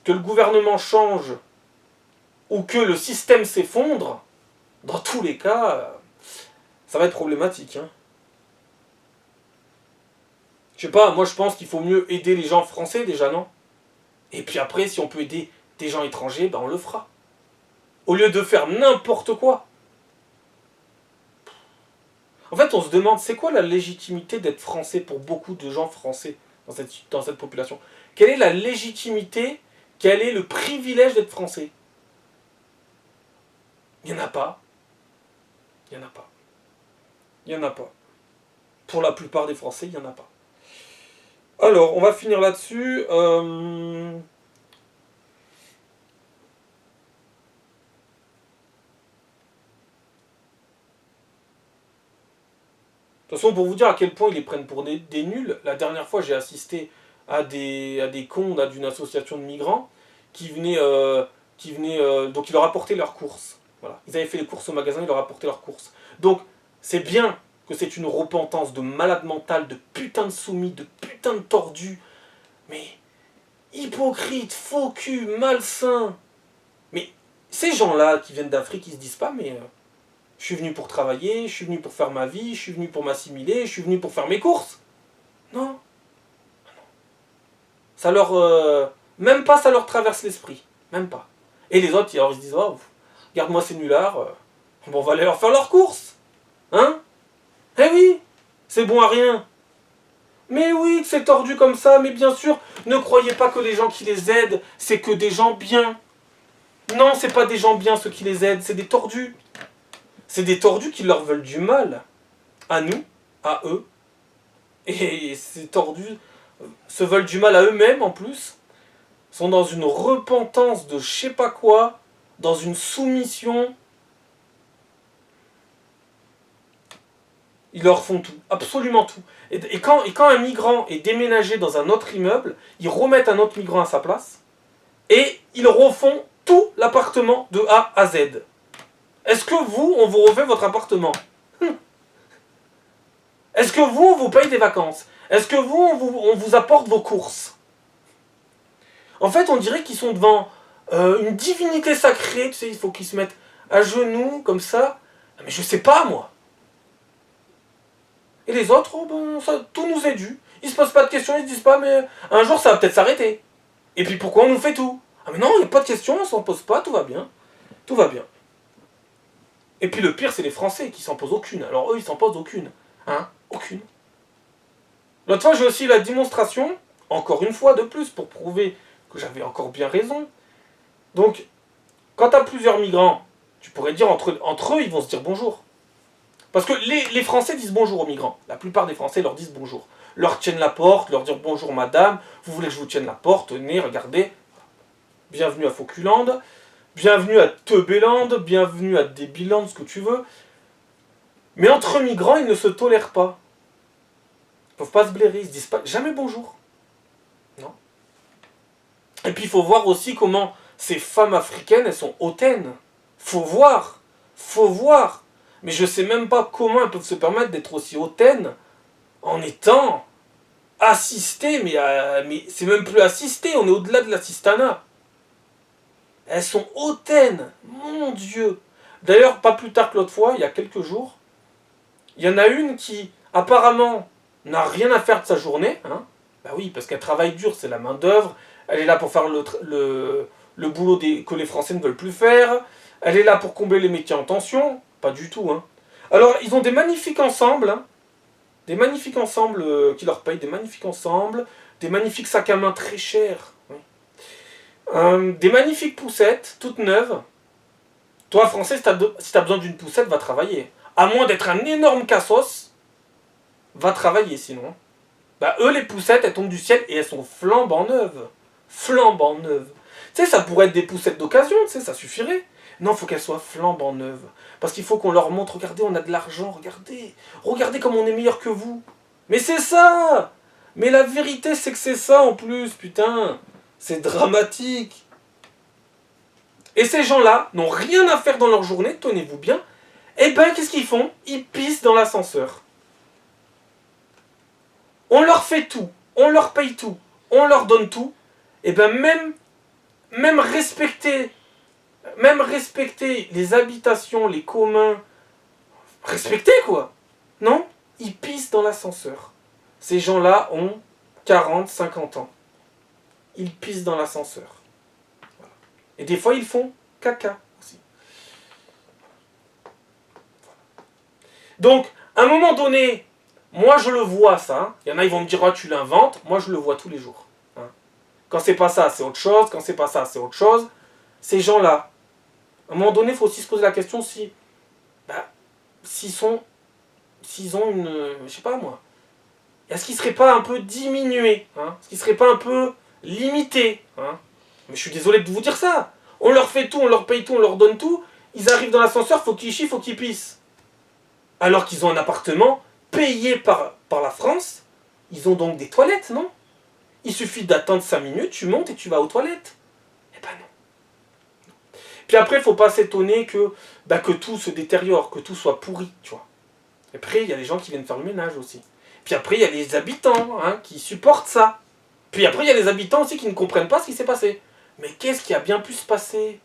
que le gouvernement change ou que le système s'effondre, dans tous les cas, ça va être problématique. Hein. Je sais pas, moi je pense qu'il faut mieux aider les gens français déjà, non? Et puis après, si on peut aider des gens étrangers, ben on le fera. Au lieu de faire n'importe quoi. En fait, on se demande, c'est quoi la légitimité d'être français pour beaucoup de gens français dans cette population? Quelle est la légitimité? Quel est le privilège d'être français? Il n'y en a pas. Il n'y en a pas. Il n'y en a pas. Pour la plupart des Français, il n'y en a pas. Alors, on va finir là-dessus. De toute façon, pour vous dire à quel point ils les prennent pour des nuls, la dernière fois, j'ai assisté à des cons d'une association de migrants qui venaient, donc ils leur apportaient leurs courses. Voilà. Ils avaient fait les courses au magasin, ils leur apportaient leurs courses. Donc, c'est bien que c'est une repentance de malade mental, de putain de soumis, de putain de tordu, mais hypocrite, faux cul, malsain. Mais ces gens-là qui viennent d'Afrique, ils se disent pas, mais je suis venu pour travailler, je suis venu pour faire ma vie, je suis venu pour m'assimiler, je suis venu pour faire mes courses. Non. Ça leur... même pas ça leur traverse l'esprit. Même pas. Et les autres, alors, ils se disent, oh, regarde-moi ces nullards, bon, on va aller leur faire leurs courses. Hein? Eh oui, c'est bon à rien. Mais oui, c'est tordu comme ça, mais bien sûr, ne croyez pas que les gens qui les aident, c'est que des gens bien. Non, c'est pas des gens bien ceux qui les aident, c'est des tordus. C'est des tordus qui leur veulent du mal. À nous, à eux. Et ces tordus se veulent du mal à eux-mêmes en plus. Sont dans une repentance de je sais pas quoi, dans une soumission. Ils leur font tout, absolument tout. Et quand un migrant est déménagé dans un autre immeuble, ils remettent un autre migrant à sa place et ils refont tout l'appartement de A à Z. Est-ce que vous, on vous refait votre appartement? Est-ce que vous, on vous paye des vacances? Est-ce que vous, on vous apporte vos courses? En fait, on dirait qu'ils sont devant une divinité sacrée, tu sais, il faut qu'ils se mettent à genoux, comme ça. Mais je sais pas, moi. Et les autres, oh ben, ça, tout nous est dû. Ils se posent pas de questions, ils se disent pas, mais un jour ça va peut-être s'arrêter. Et puis pourquoi on nous fait tout? Ah mais non, il n'y a pas de questions, on s'en pose pas, tout va bien. Tout va bien. Et puis le pire, c'est les Français qui s'en posent aucune. Alors eux, ils s'en posent aucune. Hein? Aucune. L'autre fois, j'ai aussi la démonstration, encore une fois de plus, pour prouver que j'avais encore bien raison. Donc, quand tu as plusieurs migrants, tu pourrais dire entre eux, ils vont se dire bonjour. Parce que les Français disent bonjour aux migrants. La plupart des Français leur disent bonjour. Leur tiennent la porte, leur dire bonjour madame, vous voulez que je vous tienne la porte, tenez, regardez. Bienvenue à Fauculand, bienvenue à Teubéland, bienvenue à Débiland, ce que tu veux. Mais entre migrants, ils ne se tolèrent pas. Ils ne peuvent pas se blairer, ils se disent pas jamais bonjour. Non. Et puis il faut voir aussi comment ces femmes africaines, elles sont hautaines. Faut voir. Faut voir. Mais je sais même pas comment elles peuvent se permettre d'être aussi hautaines en étant assistées, mais c'est même plus assisté, on est au-delà de l'assistanat. Elles sont hautaines, mon Dieu. D'ailleurs, pas plus tard que l'autre fois, il y a quelques jours, il y en a une qui, apparemment, n'a rien à faire de sa journée. Hein. Bah oui, parce qu'elle travaille dur, c'est la main-d'œuvre. Elle est là pour faire le boulot que les Français ne veulent plus faire. Elle est là pour combler les métiers en tension. Pas du tout. Hein. Alors, ils ont des magnifiques ensembles. Hein. Des magnifiques ensembles qui leur payent. Des magnifiques ensembles. Des magnifiques sacs à main très chers. Oui. Des magnifiques poussettes, toutes neuves. Toi, Français, si t'as besoin d'une poussette, va travailler. À moins d'être un énorme cassos, va travailler sinon. Bah eux, les poussettes, elles tombent du ciel et elles sont flambant neuves. Flambant neuves. Tu sais, ça pourrait être des poussettes d'occasion, tu sais, ça suffirait. Non, il faut qu'elle soit flambant neuve. Parce qu'il faut qu'on leur montre, regardez, on a de l'argent, regardez. Regardez comme on est meilleur que vous. Mais c'est ça! Mais la vérité, c'est que c'est ça en plus, putain. C'est dramatique. Et ces gens-là n'ont rien à faire dans leur journée, tenez-vous bien. Eh ben, qu'est-ce qu'ils font? Ils pissent dans l'ascenseur. On leur fait tout. On leur paye tout. On leur donne tout. Eh ben, même respecter les habitations, les communs, respecter quoi. Non? Ils pissent dans l'ascenseur. Ces gens-là ont 40, 50 ans. Ils pissent dans l'ascenseur. Voilà. Et des fois, ils font caca aussi. Donc, à un moment donné, moi je le vois ça. Il y en a, ils vont me dire, oh, tu l'inventes. Moi, je le vois tous les jours. Hein. Quand c'est pas ça, c'est autre chose. Quand c'est pas ça, c'est autre chose. Ces gens-là, à un moment donné, il faut aussi se poser la question si, s'ils ont une, je sais pas moi, est-ce qu'ils seraient pas un peu diminués, hein? Est-ce qu'ils seraient pas un peu limités, hein? Mais je suis désolé de vous dire ça. On leur fait tout, on leur paye tout, on leur donne tout. Ils arrivent dans l'ascenseur, faut qu'ils chient, faut qu'ils pissent. Alors qu'ils ont un appartement payé par la France. Ils ont donc des toilettes, non? Il suffit d'attendre 5 minutes, tu montes et tu vas aux toilettes. Eh ben non. Puis après, il ne faut pas s'étonner que tout se détériore, que tout soit pourri, tu vois. Et après, il y a les gens qui viennent faire le ménage aussi. Puis après, il y a les habitants qui supportent ça. Puis après, il y a les habitants aussi qui ne comprennent pas ce qui s'est passé. Mais qu'est-ce qui a bien pu se passer?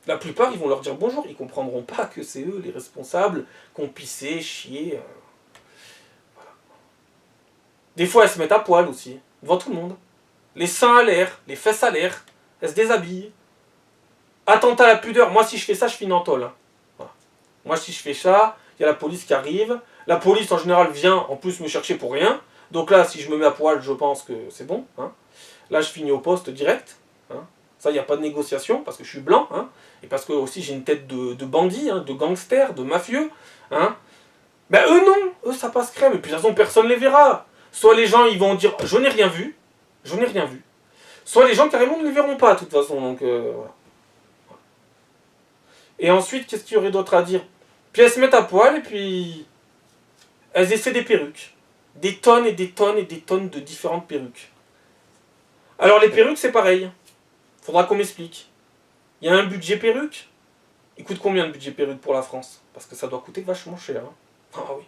La plupart, ils vont leur dire bonjour. Ils ne comprendront pas que c'est eux les responsables, qu'on pissé, chié. Voilà. Des fois, elles se mettent à poil aussi, devant tout le monde. Les seins à l'air, les fesses à l'air. Elles se déshabillent. Attentat à la pudeur. Moi, si je fais ça, je finis en tôle. Voilà. Moi, si je fais ça, il y a la police qui arrive. La police, en général, vient en plus me chercher pour rien. Donc là, si je me mets à poil, je pense que c'est bon. Hein. Là, je finis au poste direct. Hein. Ça, il n'y a pas de négociation, parce que je suis blanc. Hein. Et parce que aussi, j'ai une tête de bandit, hein, de gangster, de mafieux. Hein. Ben eux, non. Eux, ça passe crème. Et puis, de toute façon, personne ne les verra. Soit les gens, ils vont dire, je n'ai rien vu. Je n'ai rien vu. Soit les gens, carrément, ne les verront pas, de toute façon. Donc, voilà. Et ensuite, qu'est-ce qu'il y aurait d'autre à dire? Puis elles se mettent à poil, et puis elles essaient des perruques. Des tonnes et des tonnes et des tonnes de différentes perruques. Alors les perruques, c'est pareil. Faudra qu'on m'explique. Il y a un budget perruque. Il coûte combien le budget perruque pour la France? Parce que ça doit coûter vachement cher. Hein. Ah oui.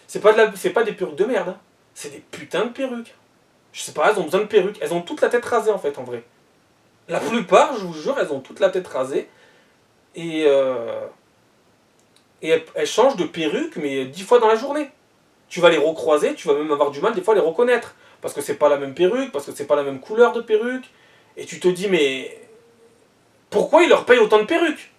C'est pas des perruques de merde. Hein. C'est des putains de perruques. Je sais pas, elles ont besoin de perruques. Elles ont toute la tête rasée en fait, en vrai. La plupart, je vous jure, elles ont toute la tête rasée. Et elles changent de perruque, mais 10 fois dans la journée. Tu vas les recroiser, tu vas même avoir du mal des fois à les reconnaître. Parce que c'est pas la même perruque, parce que c'est pas la même couleur de perruque. Et tu te dis, mais pourquoi ils leur payent autant de perruques?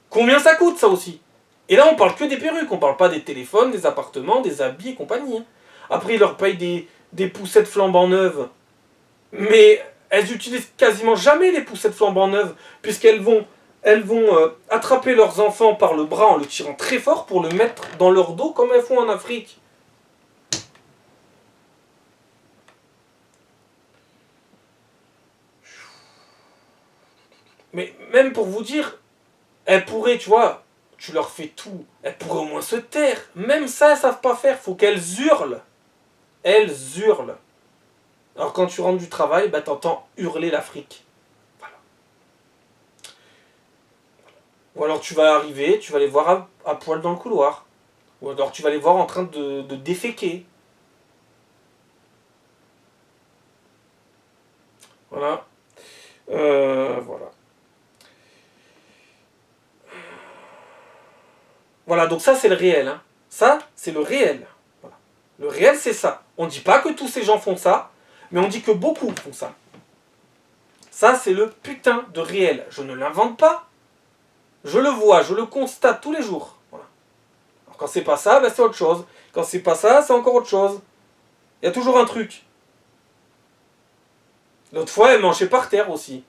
Combien ça coûte ça aussi? Et là on parle que des perruques, on parle pas des téléphones, des appartements, des habits et compagnie. Après ils leur payent des poussettes flambant neuves. Mais elles utilisent quasiment jamais les poussettes flambant neuves, puisqu'elles vont attraper leurs enfants par le bras en le tirant très fort pour le mettre dans leur dos comme elles font en Afrique. Mais même pour vous dire, elles pourraient, tu vois, tu leur fais tout, elles pourraient au moins se taire. Même ça, elles savent pas faire, faut qu'elles hurlent. Elles hurlent. Alors quand tu rentres du travail, bah t'entends hurler l'Afrique. Voilà. Ou alors tu vas arriver, tu vas les voir à poil dans le couloir. Ou alors tu vas les voir en train de déféquer. Voilà. Voilà. Voilà, donc ça c'est le réel. Hein. Ça, c'est le réel. Voilà. Le réel, c'est ça. On ne dit pas que tous ces gens font ça, mais on dit que beaucoup font ça. Ça, c'est le putain de réel. Je ne l'invente pas. Je le vois, je le constate tous les jours. Voilà. Alors, quand c'est pas ça, ben, c'est autre chose. Quand c'est pas ça, c'est encore autre chose. Il y a toujours un truc. L'autre fois, elle mangeait par terre aussi.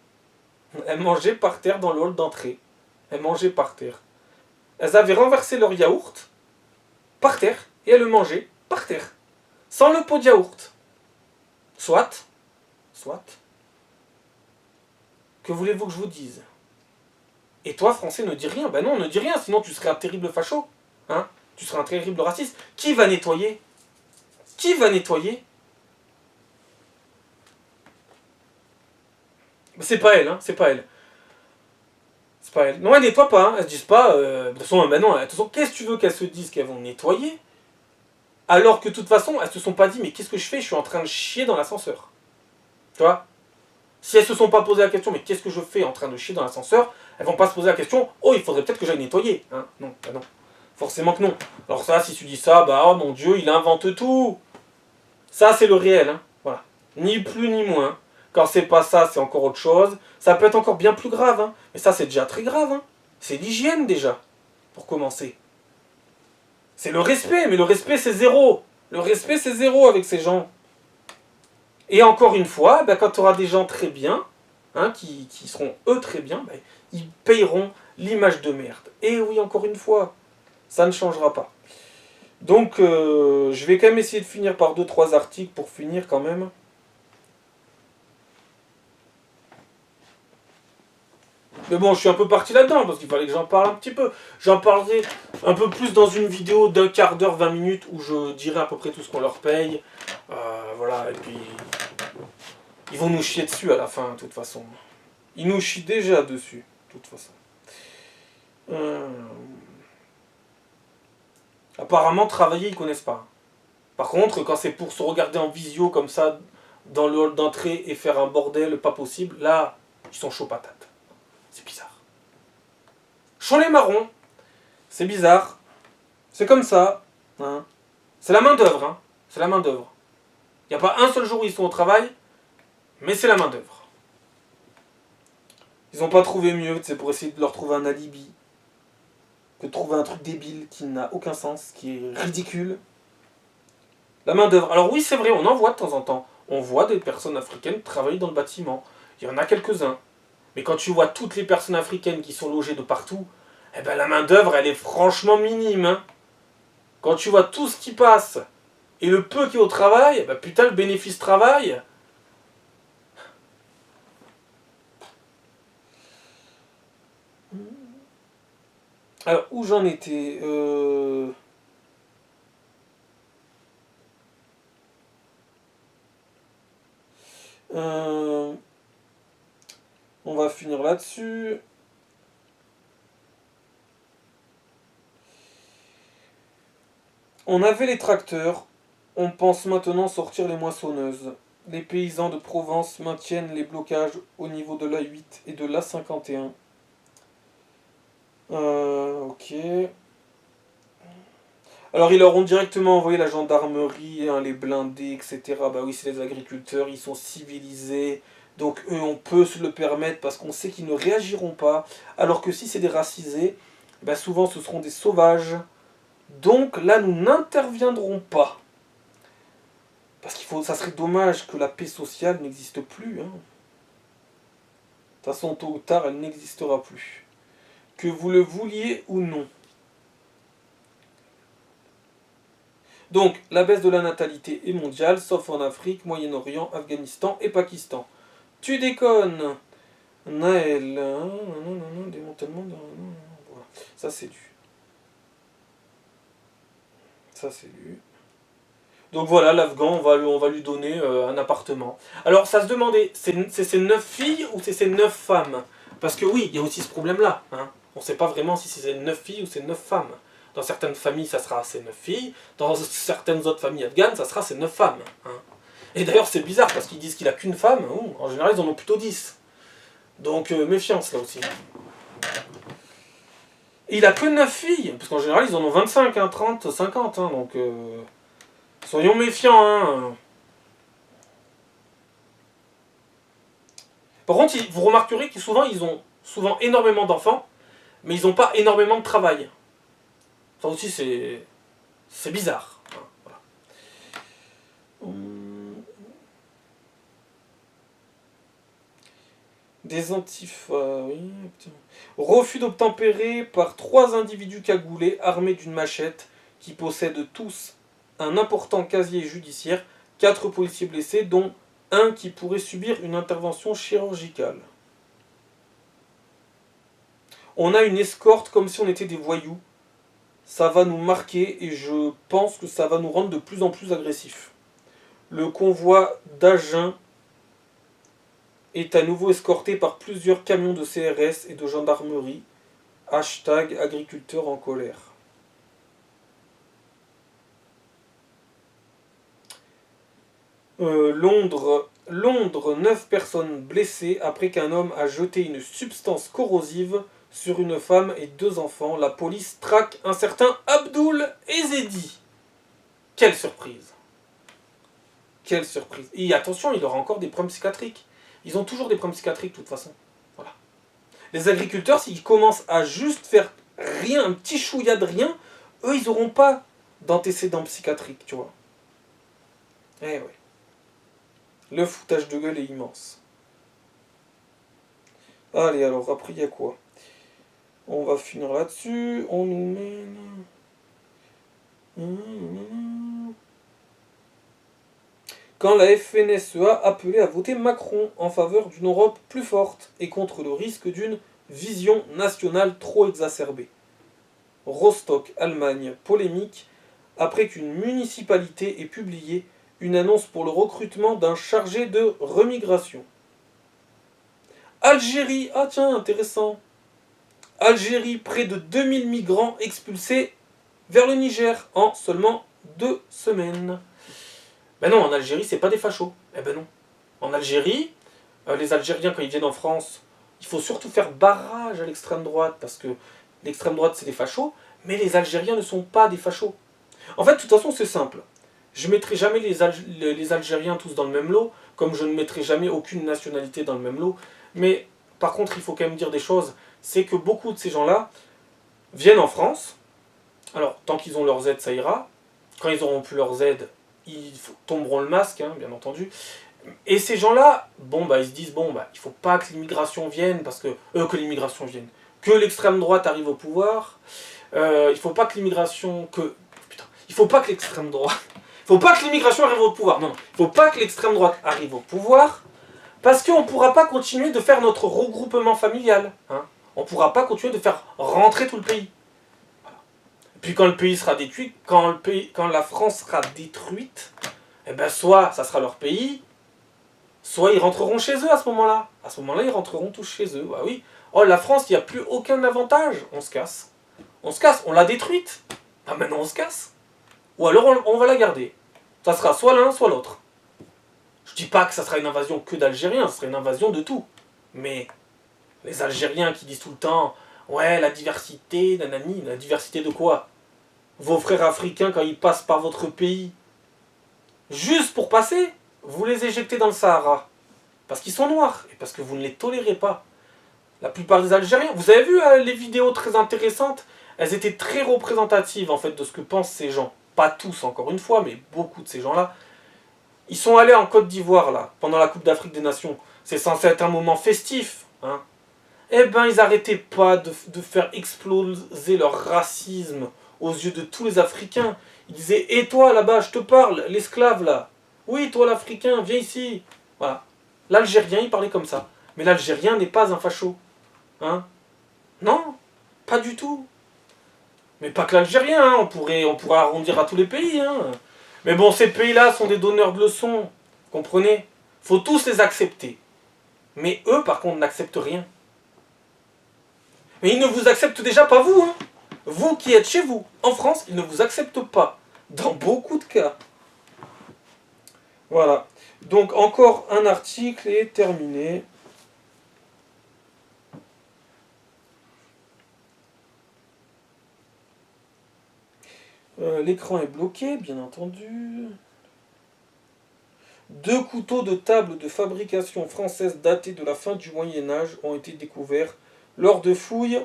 Elle mangeait par terre dans le hall d'entrée. Elle mangeait par terre. Elles avaient renversé leur yaourt par terre et elles le mangeaient par terre. Sans le pot de yaourt. Soit. Que voulez-vous que je vous dise? Et toi, Français, ne dis rien. Ben non, ne dis rien, sinon tu serais un terrible facho. Hein? Tu serais un terrible raciste. Qui va nettoyer? Qui va nettoyer? C'est pas elle, hein, c'est pas elle. C'est pas elle. Non, elle nettoie pas, hein. Elles se disent pas. De toute façon, ben non, de toute façon, qu'est-ce que tu veux qu'elles se disent qu'elles vont nettoyer? Alors que de toute façon, elles se sont pas dit, mais qu'est-ce que je fais? Je suis en train de chier dans l'ascenseur. Tu vois? Si elles se sont pas posé la question, mais qu'est-ce que je fais en train de chier dans l'ascenseur? Elles vont pas se poser la question, oh, il faudrait peut-être que j'aille nettoyer. Hein? Non, bah non. Forcément que non. Alors ça, si tu dis ça, bah oh mon Dieu, il invente tout. Ça, c'est le réel. Hein? Voilà. Ni plus ni moins. Quand c'est pas ça, c'est encore autre chose. Ça peut être encore bien plus grave. Hein? Mais ça, c'est déjà très grave. Hein? C'est l'hygiène déjà, pour commencer. C'est le respect, mais le respect, c'est zéro. Le respect, c'est zéro avec ces gens. Et encore une fois, bah, quand tu auras des gens très bien, hein, qui seront eux très bien, bah, ils payeront l'image de merde. Et oui, encore une fois, ça ne changera pas. Donc, je vais quand même essayer de finir par 2-3 articles pour finir quand même. Mais bon, je suis un peu parti là-dedans, parce qu'il fallait que j'en parle un petit peu. J'en parlerai un peu plus dans une vidéo d'un quart d'heure, 20 minutes, où je dirai à peu près tout ce qu'on leur paye. Voilà, et puis... Ils vont nous chier dessus à la fin, de toute façon. Ils nous chient déjà dessus, de toute façon. Apparemment, travailler, ils connaissent pas. Par contre, quand c'est pour se regarder en visio, comme ça, dans le hall d'entrée, et faire un bordel pas possible, là, ils sont chauds patates. C'est bizarre. Cholet marron, c'est bizarre. C'est comme ça. Hein. C'est la main d'œuvre. Hein. C'est la main d'œuvre. Il n'y a pas un seul jour où ils sont au travail, mais c'est la main d'œuvre. Ils n'ont pas trouvé mieux, c'est pour essayer de leur trouver un alibi, que de trouver un truc débile qui n'a aucun sens, qui est ridicule. La main d'œuvre. Alors oui, c'est vrai, on en voit de temps en temps. On voit des personnes africaines travailler dans le bâtiment. Il y en a quelques-uns. Mais quand tu vois toutes les personnes africaines qui sont logées de partout, eh ben la main d'œuvre, elle est franchement minime. Hein. Quand tu vois tout ce qui passe et le peu qui est au travail, eh ben putain, le bénéfice travail. Alors, où j'en étais On va finir là-dessus. On avait les tracteurs, on pense maintenant sortir les moissonneuses. Les paysans de Provence maintiennent les blocages au niveau de l'A8 et de l'A51. Ok. Alors ils leur ont directement envoyé la gendarmerie, hein, les blindés, etc. Bah oui, c'est les agriculteurs, ils sont civilisés. Donc eux, on peut se le permettre parce qu'on sait qu'ils ne réagiront pas. Alors que si c'est des racisés, bah souvent ce seront des sauvages. Donc là, nous n'interviendrons pas. Parce ça serait dommage que la paix sociale n'existe plus. Hein. De toute façon, tôt ou tard, elle n'existera plus. Que vous le vouliez ou non. Donc, la baisse de la natalité est mondiale, sauf en Afrique, Moyen-Orient, Afghanistan et Pakistan. Tu déconnes. Naël. Démantèlement. Voilà. Ça, c'est lu. Ça, c'est lu. Donc voilà, l'Afghan, on va lui donner un appartement. Alors, ça se demandait, c'est ces 9 filles ou c'est ces 9 femmes? Parce que oui, il y a aussi ce problème-là. Hein. On ne sait pas vraiment si c'est 9 filles ou c'est 9 femmes. Dans certaines familles, ça sera ces 9 filles. Dans certaines autres familles afghanes, ça sera ces 9 femmes. Hein. Et d'ailleurs, c'est bizarre, parce qu'ils disent qu'il a qu'une femme. En général, ils en ont plutôt 10. Donc, méfiance, là aussi. Et il a que 9 filles. Parce qu'en général, ils en ont 25, hein, 30, 50. Hein, donc... soyons méfiants, hein. Par contre, vous remarquerez qu'ils ils ont souvent énormément d'enfants, mais ils n'ont pas énormément de travail. Ça aussi, c'est bizarre. Voilà. Des antifas, oui. Refus d'obtempérer par 3 individus cagoulés armés d'une machette qui possèdent tous un important casier judiciaire, 4 policiers blessés, dont un qui pourrait subir une intervention chirurgicale. On a une escorte comme si on était des voyous. Ça va nous marquer et je pense que ça va nous rendre de plus en plus agressifs. Le convoi d'Agen est à nouveau escorté par plusieurs camions de CRS et de gendarmerie. Hashtag agriculteurs en colère. Londres, 9 personnes blessées après qu'un homme a jeté une substance corrosive sur une femme et 2 enfants. La police traque un certain Abdul Ezedi. Quelle surprise! Quelle surprise! Et attention, il aura encore des problèmes psychiatriques. Ils ont toujours des problèmes psychiatriques de toute façon. Voilà. Les agriculteurs, s'ils commencent à juste faire rien, un petit chouïa de rien, eux, ils n'auront pas d'antécédents psychiatriques, tu vois. Eh ouais. Le foutage de gueule est immense. Allez, alors, après, il y a quoi? On va finir là-dessus. On nous mène... Quand la FNSEA appelait à voter Macron en faveur d'une Europe plus forte et contre le risque d'une vision nationale trop exacerbée. Rostock, Allemagne, polémique après qu'une municipalité ait publié une annonce pour le recrutement d'un chargé de remigration. Algérie, ah tiens, intéressant. Algérie, près de 2000 migrants expulsés vers le Niger en seulement 2 semaines. Ben non, en Algérie, c'est pas des fachos. Eh ben non. En Algérie, les Algériens, quand ils viennent en France, il faut surtout faire barrage à l'extrême droite, parce que l'extrême droite, c'est des fachos, mais les Algériens ne sont pas des fachos. En fait, de toute façon, c'est simple. Je ne mettrai jamais les Algériens tous dans le même lot, comme je ne mettrai jamais aucune nationalité dans le même lot. Mais par contre, il faut quand même dire des choses. C'est que beaucoup de ces gens-là viennent en France. Alors, tant qu'ils ont leurs aides, ça ira. Quand ils auront plus leurs aides, ils tomberont le masque, hein, bien entendu. Et ces gens-là, bon, bah, ils se disent, bon, bah, il faut pas que l'immigration vienne, parce que... que l'immigration vienne. Que l'extrême droite arrive au pouvoir. Il faut pas que l'immigration... Putain. Il faut pas que l'extrême droite... Il faut pas que l'immigration arrive au pouvoir. Non, il faut pas que l'extrême droite arrive au pouvoir, parce qu'on ne pourra pas continuer de faire notre regroupement familial. Hein. On ne pourra pas continuer de faire rentrer tout le pays. Voilà. Et puis quand le pays sera détruit, quand la France sera détruite, eh ben soit ça sera leur pays, soit ils rentreront chez eux à ce moment-là. À ce moment-là, ils rentreront tous chez eux. Bah oui. Oh, la France, il n'y a plus aucun avantage. On se casse. On se casse. On l'a détruite. Ah, maintenant on se casse. Ou alors on va la garder. Ça sera soit l'un, soit l'autre. Je dis pas que ça sera une invasion que d'Algériens, ça sera une invasion de tout. Mais les Algériens qui disent tout le temps, ouais, la diversité, nanani, la diversité de quoi? Vos frères africains, quand ils passent par votre pays, juste pour passer, vous les éjectez dans le Sahara. Parce qu'ils sont noirs, et parce que vous ne les tolérez pas. La plupart des Algériens, vous avez vu les vidéos très intéressantes? Elles étaient très représentatives en fait de ce que pensent ces gens. Pas tous encore une fois, mais beaucoup de ces gens-là. Ils sont allés en Côte d'Ivoire là, pendant la Coupe d'Afrique des Nations. C'est censé être un moment festif. Hein. Eh ben, ils n'arrêtaient pas de faire exploser leur racisme aux yeux de tous les Africains. Ils disaient, et toi là-bas, je te parle, l'esclave là. Oui, toi l'Africain, viens ici. Voilà. L'Algérien, il parlait comme ça. Mais l'Algérien n'est pas un facho. Hein? Non, pas du tout. Mais pas que l'Algérien, hein. On pourrait arrondir à tous les pays. Hein. Mais bon, ces pays-là sont des donneurs de leçons. Comprenez? Faut tous les accepter. Mais eux, par contre, n'acceptent rien. Mais ils ne vous acceptent déjà pas vous. Hein. Vous qui êtes chez vous, en France, ils ne vous acceptent pas. Dans beaucoup de cas. Voilà. Donc encore un article et terminé. L'écran est bloqué, bien entendu. 2 couteaux de table de fabrication française datés de la fin du Moyen-Âge ont été découverts lors de fouilles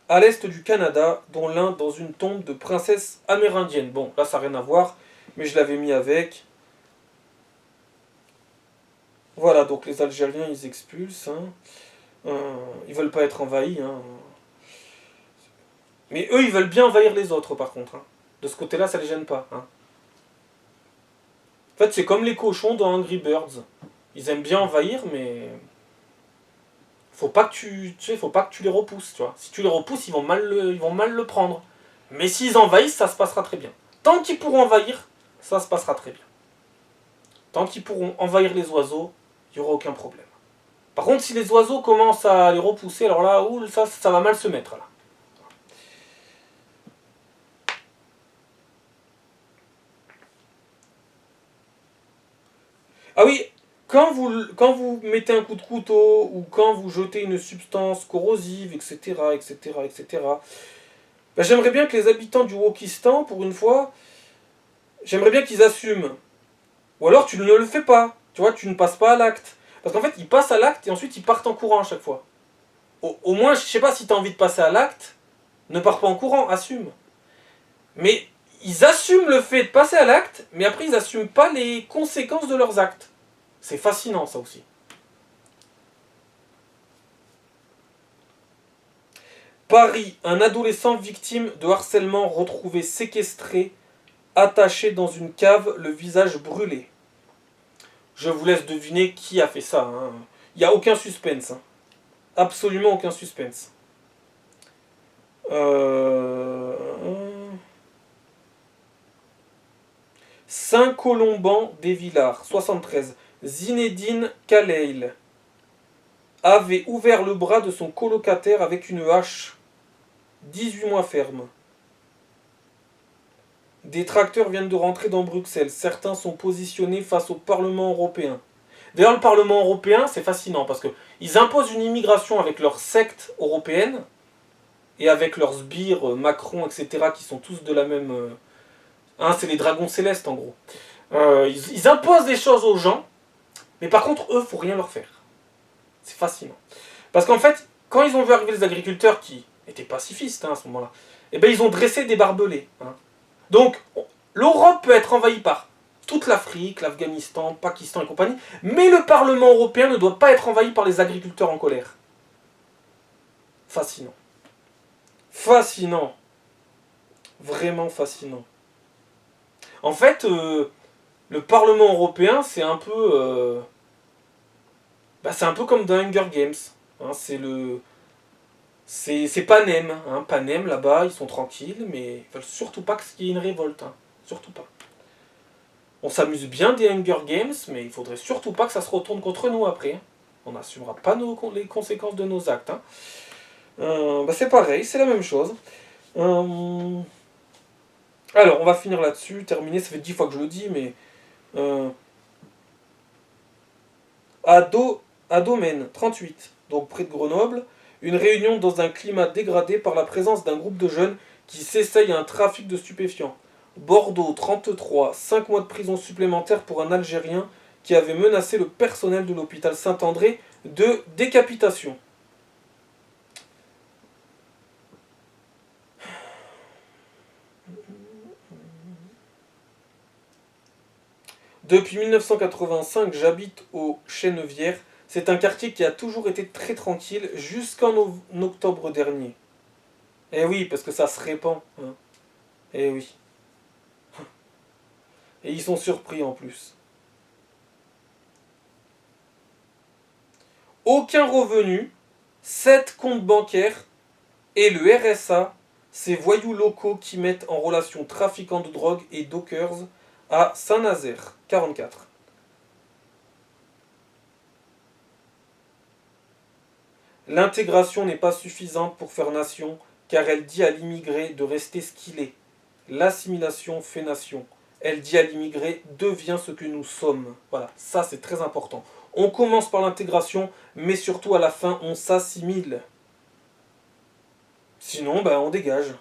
à l'est du Canada, dont l'un dans une tombe de princesse amérindienne. Bon, là ça n'a rien à voir, mais je l'avais mis avec. Voilà, donc les Algériens ils expulsent. Hein. Ils veulent pas être envahis. Hein. Mais eux ils veulent bien envahir les autres par contre. Hein. De ce côté-là ça les gêne pas. Hein. En fait c'est comme les cochons dans Angry Birds. Ils aiment bien envahir mais... faut pas que tu les repousses, tu vois. Si tu les repousses, ils vont mal le prendre. Mais s'ils envahissent, ça se passera très bien. Tant qu'ils pourront envahir, ça se passera très bien. Tant qu'ils pourront envahir les oiseaux, il n'y aura aucun problème. Par contre, si les oiseaux commencent à les repousser, alors là, ça va mal se mettre, là. Ah oui, quand vous mettez un coup de couteau, ou quand vous jetez une substance corrosive, etc., etc., etc., ben, j'aimerais bien que les habitants du Wokistan, pour une fois, j'aimerais bien qu'ils assument. Ou alors tu ne le fais pas. Tu vois, tu ne passes pas à l'acte. Parce qu'en fait, ils passent à l'acte et ensuite ils partent en courant à chaque fois. Au moins, je sais pas si tu as envie de passer à l'acte, ne pars pas en courant, assume. Mais ils assument le fait de passer à l'acte, mais après ils n'assument pas les conséquences de leurs actes. C'est fascinant ça aussi. Paris, un adolescent victime de harcèlement retrouvé séquestré, attaché dans une cave, le visage brûlé. Je vous laisse deviner qui a fait ça. Hein. Il n'y a aucun suspense. Hein. Absolument aucun suspense. Saint-Colomban des Villars, 73. Zinedine Kaleil avait ouvert le bras de son colocataire avec une hache. 18 mois ferme. Des tracteurs viennent de rentrer dans Bruxelles. Certains sont positionnés face au Parlement européen. D'ailleurs, le Parlement européen, c'est fascinant parce qu'ils imposent une immigration avec leur secte européenne et avec leurs sbires, Macron, etc., qui sont tous de la même... Hein, c'est les dragons célestes, en gros. Ils imposent des choses aux gens, mais par contre, eux, faut rien leur faire. C'est fascinant. Parce qu'en fait, quand ils ont vu arriver les agriculteurs qui étaient pacifistes hein, à ce moment-là, eh ben, ils ont dressé des barbelés. Hein. Donc, l'Europe peut être envahie par toute l'Afrique, l'Afghanistan, Pakistan et compagnie, mais le Parlement européen ne doit pas être envahi par les agriculteurs en colère. Fascinant. Fascinant. Vraiment fascinant. En fait, le Parlement européen, c'est un peu... c'est un peu comme dans Hunger Games. Hein, c'est Panem. Hein. Panem, là-bas, ils sont tranquilles, mais ils veulent surtout pas qu'il y ait une révolte. Hein. Surtout pas. On s'amuse bien des Hunger Games, mais il faudrait surtout pas que ça se retourne contre nous après. Hein. On n'assumera pas les conséquences de nos actes. Hein. C'est pareil, c'est la même chose. Alors, on va finir là-dessus, terminer, ça fait 10 fois que je le dis, mais... à Domaine, 38, donc près de Grenoble, une réunion dans un climat dégradé par la présence d'un groupe de jeunes qui s'essayent à un trafic de stupéfiants. Bordeaux, 33, 5 mois de prison supplémentaire pour un Algérien qui avait menacé le personnel de l'hôpital Saint-André de décapitation. Depuis 1985, j'habite au Chenevières. C'est un quartier qui a toujours été très tranquille jusqu'en octobre dernier. Eh oui, parce que ça se répand. Hein. Eh oui. Et ils sont surpris en plus. Aucun revenu, 7 comptes bancaires et le RSA, ces voyous locaux qui mettent en relation trafiquants de drogue et dockers à Saint-Nazaire, 44. L'intégration n'est pas suffisante pour faire nation, car elle dit à l'immigré de rester ce qu'il est. L'assimilation fait nation. Elle dit à l'immigré, deviens ce que nous sommes. Voilà, ça c'est très important. On commence par l'intégration, mais surtout à la fin, on s'assimile. Sinon, on dégage.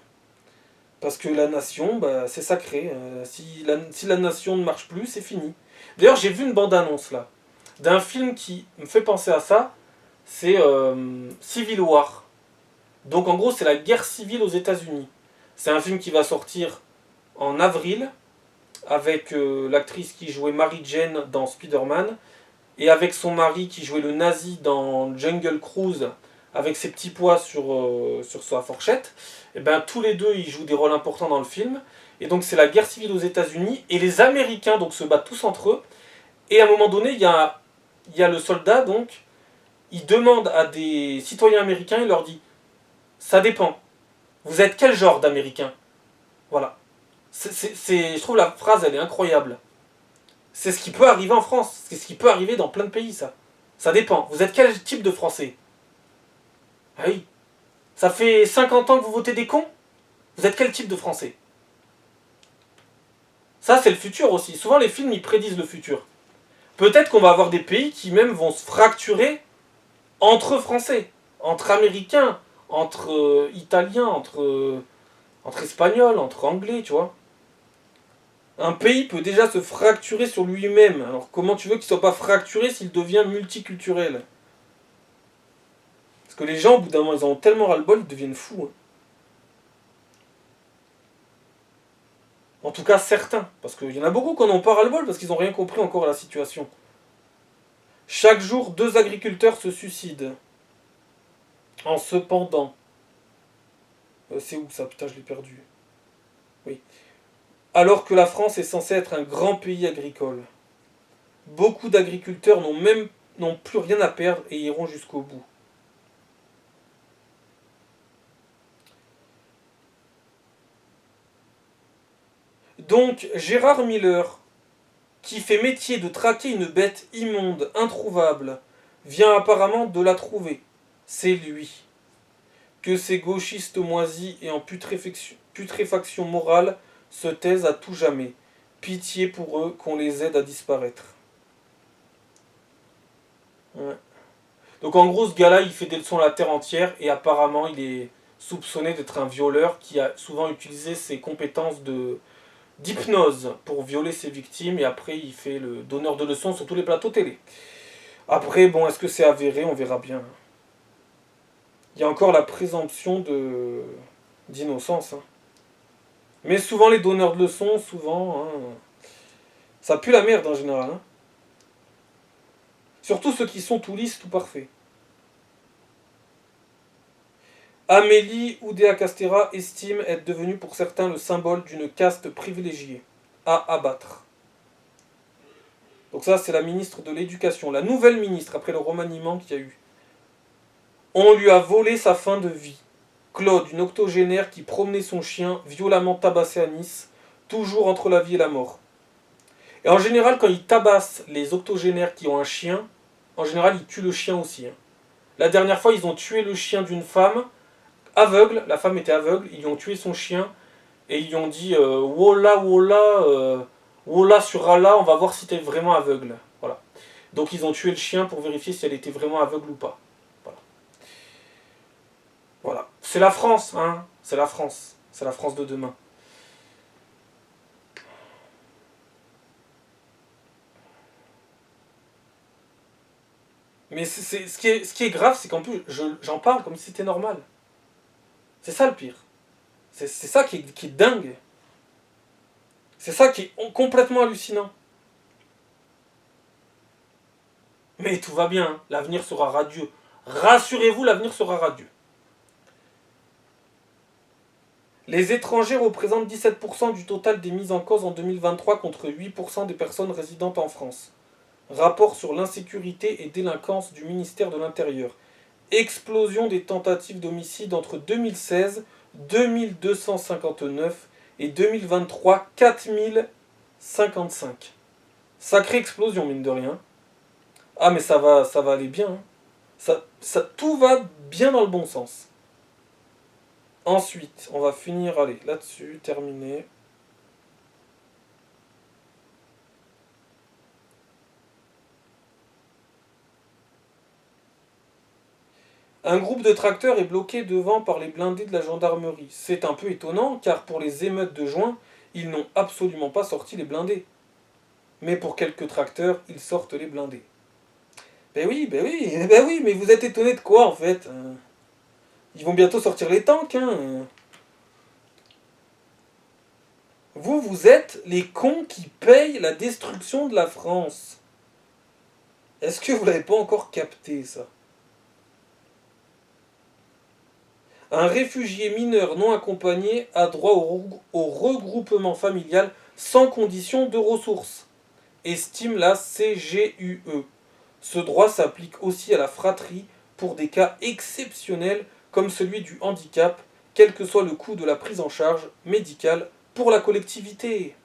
Parce que la nation, c'est sacré. Si la nation ne marche plus, c'est fini. D'ailleurs, j'ai vu une bande-annonce là, d'un film qui me fait penser à ça. C'est Civil War. Donc en gros, c'est la guerre civile aux États-Unis. C'est un film qui va sortir en avril, avec l'actrice qui jouait Mary Jane dans Spider-Man, et avec son mari qui jouait le nazi dans Jungle Cruise, avec ses petits pois sur sa fourchette. Et tous les deux, ils jouent des rôles importants dans le film. Et donc c'est la guerre civile aux États-Unis, et les Américains donc se battent tous entre eux. Et à un moment donné, il y a le soldat, donc, il demande à des citoyens américains, il leur dit, ça dépend. Vous êtes quel genre d'Américain? Voilà. Je trouve la phrase, elle est incroyable. C'est ce qui peut arriver en France. C'est ce qui peut arriver dans plein de pays, ça. Ça dépend. Vous êtes quel type de Français? Ah oui. Ça fait 50 ans que vous votez des cons? Vous êtes quel type de Français? Ça, c'est le futur aussi. Souvent, les films, ils prédisent le futur. Peut-être qu'on va avoir des pays qui même vont se fracturer entre Français, entre Américains, entre Italiens, entre Espagnols, entre Anglais, tu vois. Un pays peut déjà se fracturer sur lui-même. Alors comment tu veux qu'il ne soit pas fracturé s'il devient multiculturel? Parce que les gens, au bout d'un moment, ils en ont tellement ras-le-bol, ils deviennent fous. Hein. En tout cas, certains. Parce qu'il y en a beaucoup qui n'en ont pas ras-le-bol parce qu'ils n'ont rien compris encore à la situation. Chaque jour, 2 agriculteurs se suicident. En se pendant. C'est où ça? Putain, je l'ai perdu. Oui. Alors que la France est censée être un grand pays agricole. Beaucoup d'agriculteurs n'ont plus rien à perdre et iront jusqu'au bout. Donc, Gérard Miller, qui fait métier de traquer une bête immonde, introuvable, vient apparemment de la trouver. C'est lui. Que ces gauchistes moisis et en putréfaction morale se taisent à tout jamais. Pitié pour eux qu'on les aide à disparaître. Ouais. Donc en gros, ce gars-là, il fait des leçons à la terre entière et apparemment, il est soupçonné d'être un violeur qui a souvent utilisé ses compétences d'hypnose pour violer ses victimes et après, il fait le donneur de leçons sur tous les plateaux télé. Après, bon, est-ce que c'est avéré? On verra bien. Il y a encore la présomption d'innocence. Hein. Mais souvent, les donneurs de leçons, souvent, hein, ça pue la merde en général. Hein. Surtout ceux qui sont tout lisses, tout parfaits. Amélie Oudéa-Castéra estime être devenue pour certains le symbole d'une caste privilégiée, à abattre. Donc ça, c'est la ministre de l'Éducation, la nouvelle ministre, après le remaniement qu'il y a eu. On lui a volé sa fin de vie. Claude, une octogénaire qui promenait son chien, violemment tabassé à Nice, toujours entre la vie et la mort. Et en général, quand ils tabassent les octogénaires qui ont un chien, en général, ils tuent le chien aussi. Hein. La dernière fois, ils ont tué le chien d'une femme, aveugle, la femme était aveugle, ils lui ont tué son chien, et ils lui ont dit Wola, Wola, Wola sur Allah, on va voir si t'es vraiment aveugle. Voilà. Donc ils ont tué le chien pour vérifier si elle était vraiment aveugle ou pas. Voilà. Voilà. C'est la France, hein. C'est la France. C'est la France de demain. Mais ce qui est grave, c'est qu'en plus, j'en parle comme si c'était normal. C'est ça le pire. C'est ça qui est dingue. C'est ça qui est complètement hallucinant. Mais tout va bien, hein. L'avenir sera radieux. Rassurez-vous, l'avenir sera radieux. Les étrangers représentent 17% du total des mises en cause en 2023 contre 8% des personnes résidentes en France. Rapport sur l'insécurité et délinquance du ministère de l'Intérieur. Explosion des tentatives d'homicide entre 2016, 2259 et 2023, 4055. Sacrée explosion, mine de rien. Ah, mais ça va aller bien. Hein. Tout va bien dans le bon sens. Ensuite, on va finir, allez, là-dessus, terminé. Un groupe de tracteurs est bloqué devant par les blindés de la gendarmerie. C'est un peu étonnant, car pour les émeutes de juin, ils n'ont absolument pas sorti les blindés. Mais pour quelques tracteurs, ils sortent les blindés. Ben oui, mais vous êtes étonné de quoi en fait? Ils vont bientôt sortir les tanks, hein. Vous êtes les cons qui payent la destruction de la France. Est-ce que vous l'avez pas encore capté, ça? Un réfugié mineur non accompagné a droit au regroupement familial sans condition de ressources, estime la CGUE. Ce droit s'applique aussi à la fratrie pour des cas exceptionnels comme celui du handicap, quel que soit le coût de la prise en charge médicale pour la collectivité.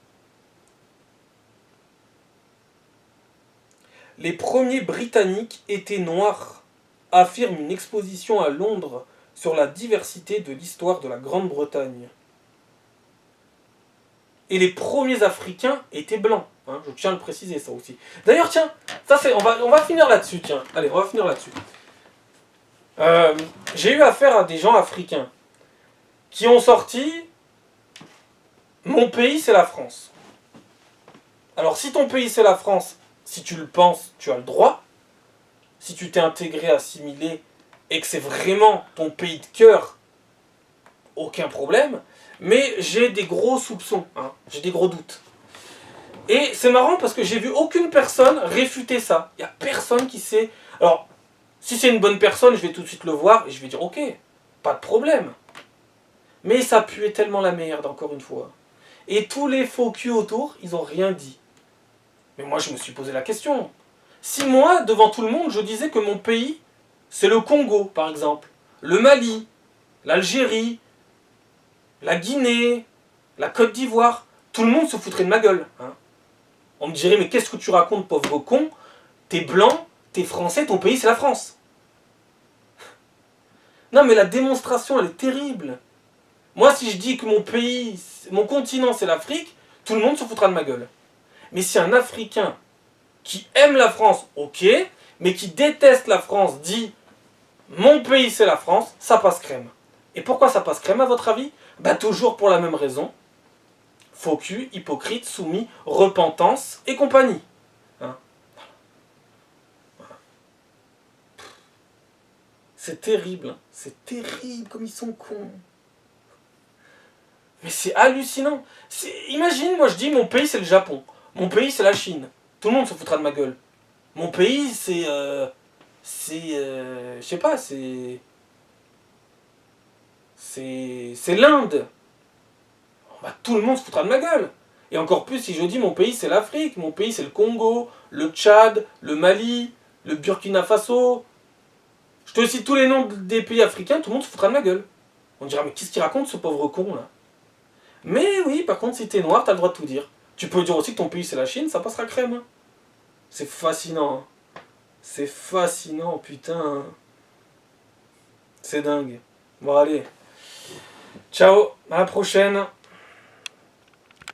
Les premiers Britanniques étaient noirs, affirme une exposition à Londres sur la diversité de l'histoire de la Grande-Bretagne. Et les premiers Africains étaient blancs. Hein, je tiens à le préciser, ça aussi. D'ailleurs, tiens, ça c'est, on va finir là-dessus, tiens. Allez, on va finir là-dessus. J'ai eu affaire à des gens africains qui ont sorti « Mon pays, c'est la France ». Alors, si ton pays, c'est la France, si tu le penses, tu as le droit. Si tu t'es intégré, assimilé, et que c'est vraiment ton pays de cœur, aucun problème. Mais j'ai des gros soupçons, hein, j'ai des gros doutes. Et c'est marrant parce que j'ai vu aucune personne réfuter ça. Il n'y a personne qui sait... Alors, si c'est une bonne personne, je vais tout de suite le voir et je vais dire ok, pas de problème. Mais ça puait tellement la merde, encore une fois. Et tous les faux culs autour, ils n'ont rien dit. Mais moi, je me suis posé la question. Si moi, devant tout le monde, je disais que mon pays, c'est le Congo, par exemple, le Mali, l'Algérie, la Guinée, la Côte d'Ivoire, tout le monde se foutrait de ma gueule. Hein. On me dirait, mais qu'est-ce que tu racontes, pauvre con? T'es blanc, t'es français, ton pays, c'est la France. Non, mais la démonstration, elle est terrible. Moi, si je dis que mon pays, mon continent, c'est l'Afrique, tout le monde se foutra de ma gueule. Mais si un Africain qui aime la France, ok, mais qui déteste la France dit « Mon pays, c'est la France », ça passe crème. Et pourquoi ça passe crème, à votre avis? Bah toujours pour la même raison. Faux cul, hypocrite, soumis, repentance et compagnie. Hein? C'est terrible, hein. C'est terrible comme ils sont cons. Mais c'est hallucinant. Imagine, moi je dis mon pays c'est le Japon. Mon pays c'est la Chine. Tout le monde se foutra de ma gueule. Mon pays c'est... je sais pas, c'est l'Inde. Bah, tout le monde se foutra de ma gueule. Et encore plus si je dis mon pays c'est l'Afrique. Mon pays c'est le Congo, le Tchad, le Mali, le Burkina Faso. Je te cite tous les noms des pays africains, tout le monde se foutra de ma gueule. On dira mais qu'est-ce qu'il raconte ce pauvre con là? Mais oui, par contre, si t'es noir, t'as le droit de tout dire. Tu peux dire aussi que ton pays c'est la Chine, ça passera crème. Hein. C'est fascinant. C'est fascinant, putain. C'est dingue. Bon, allez. Ciao, à la prochaine.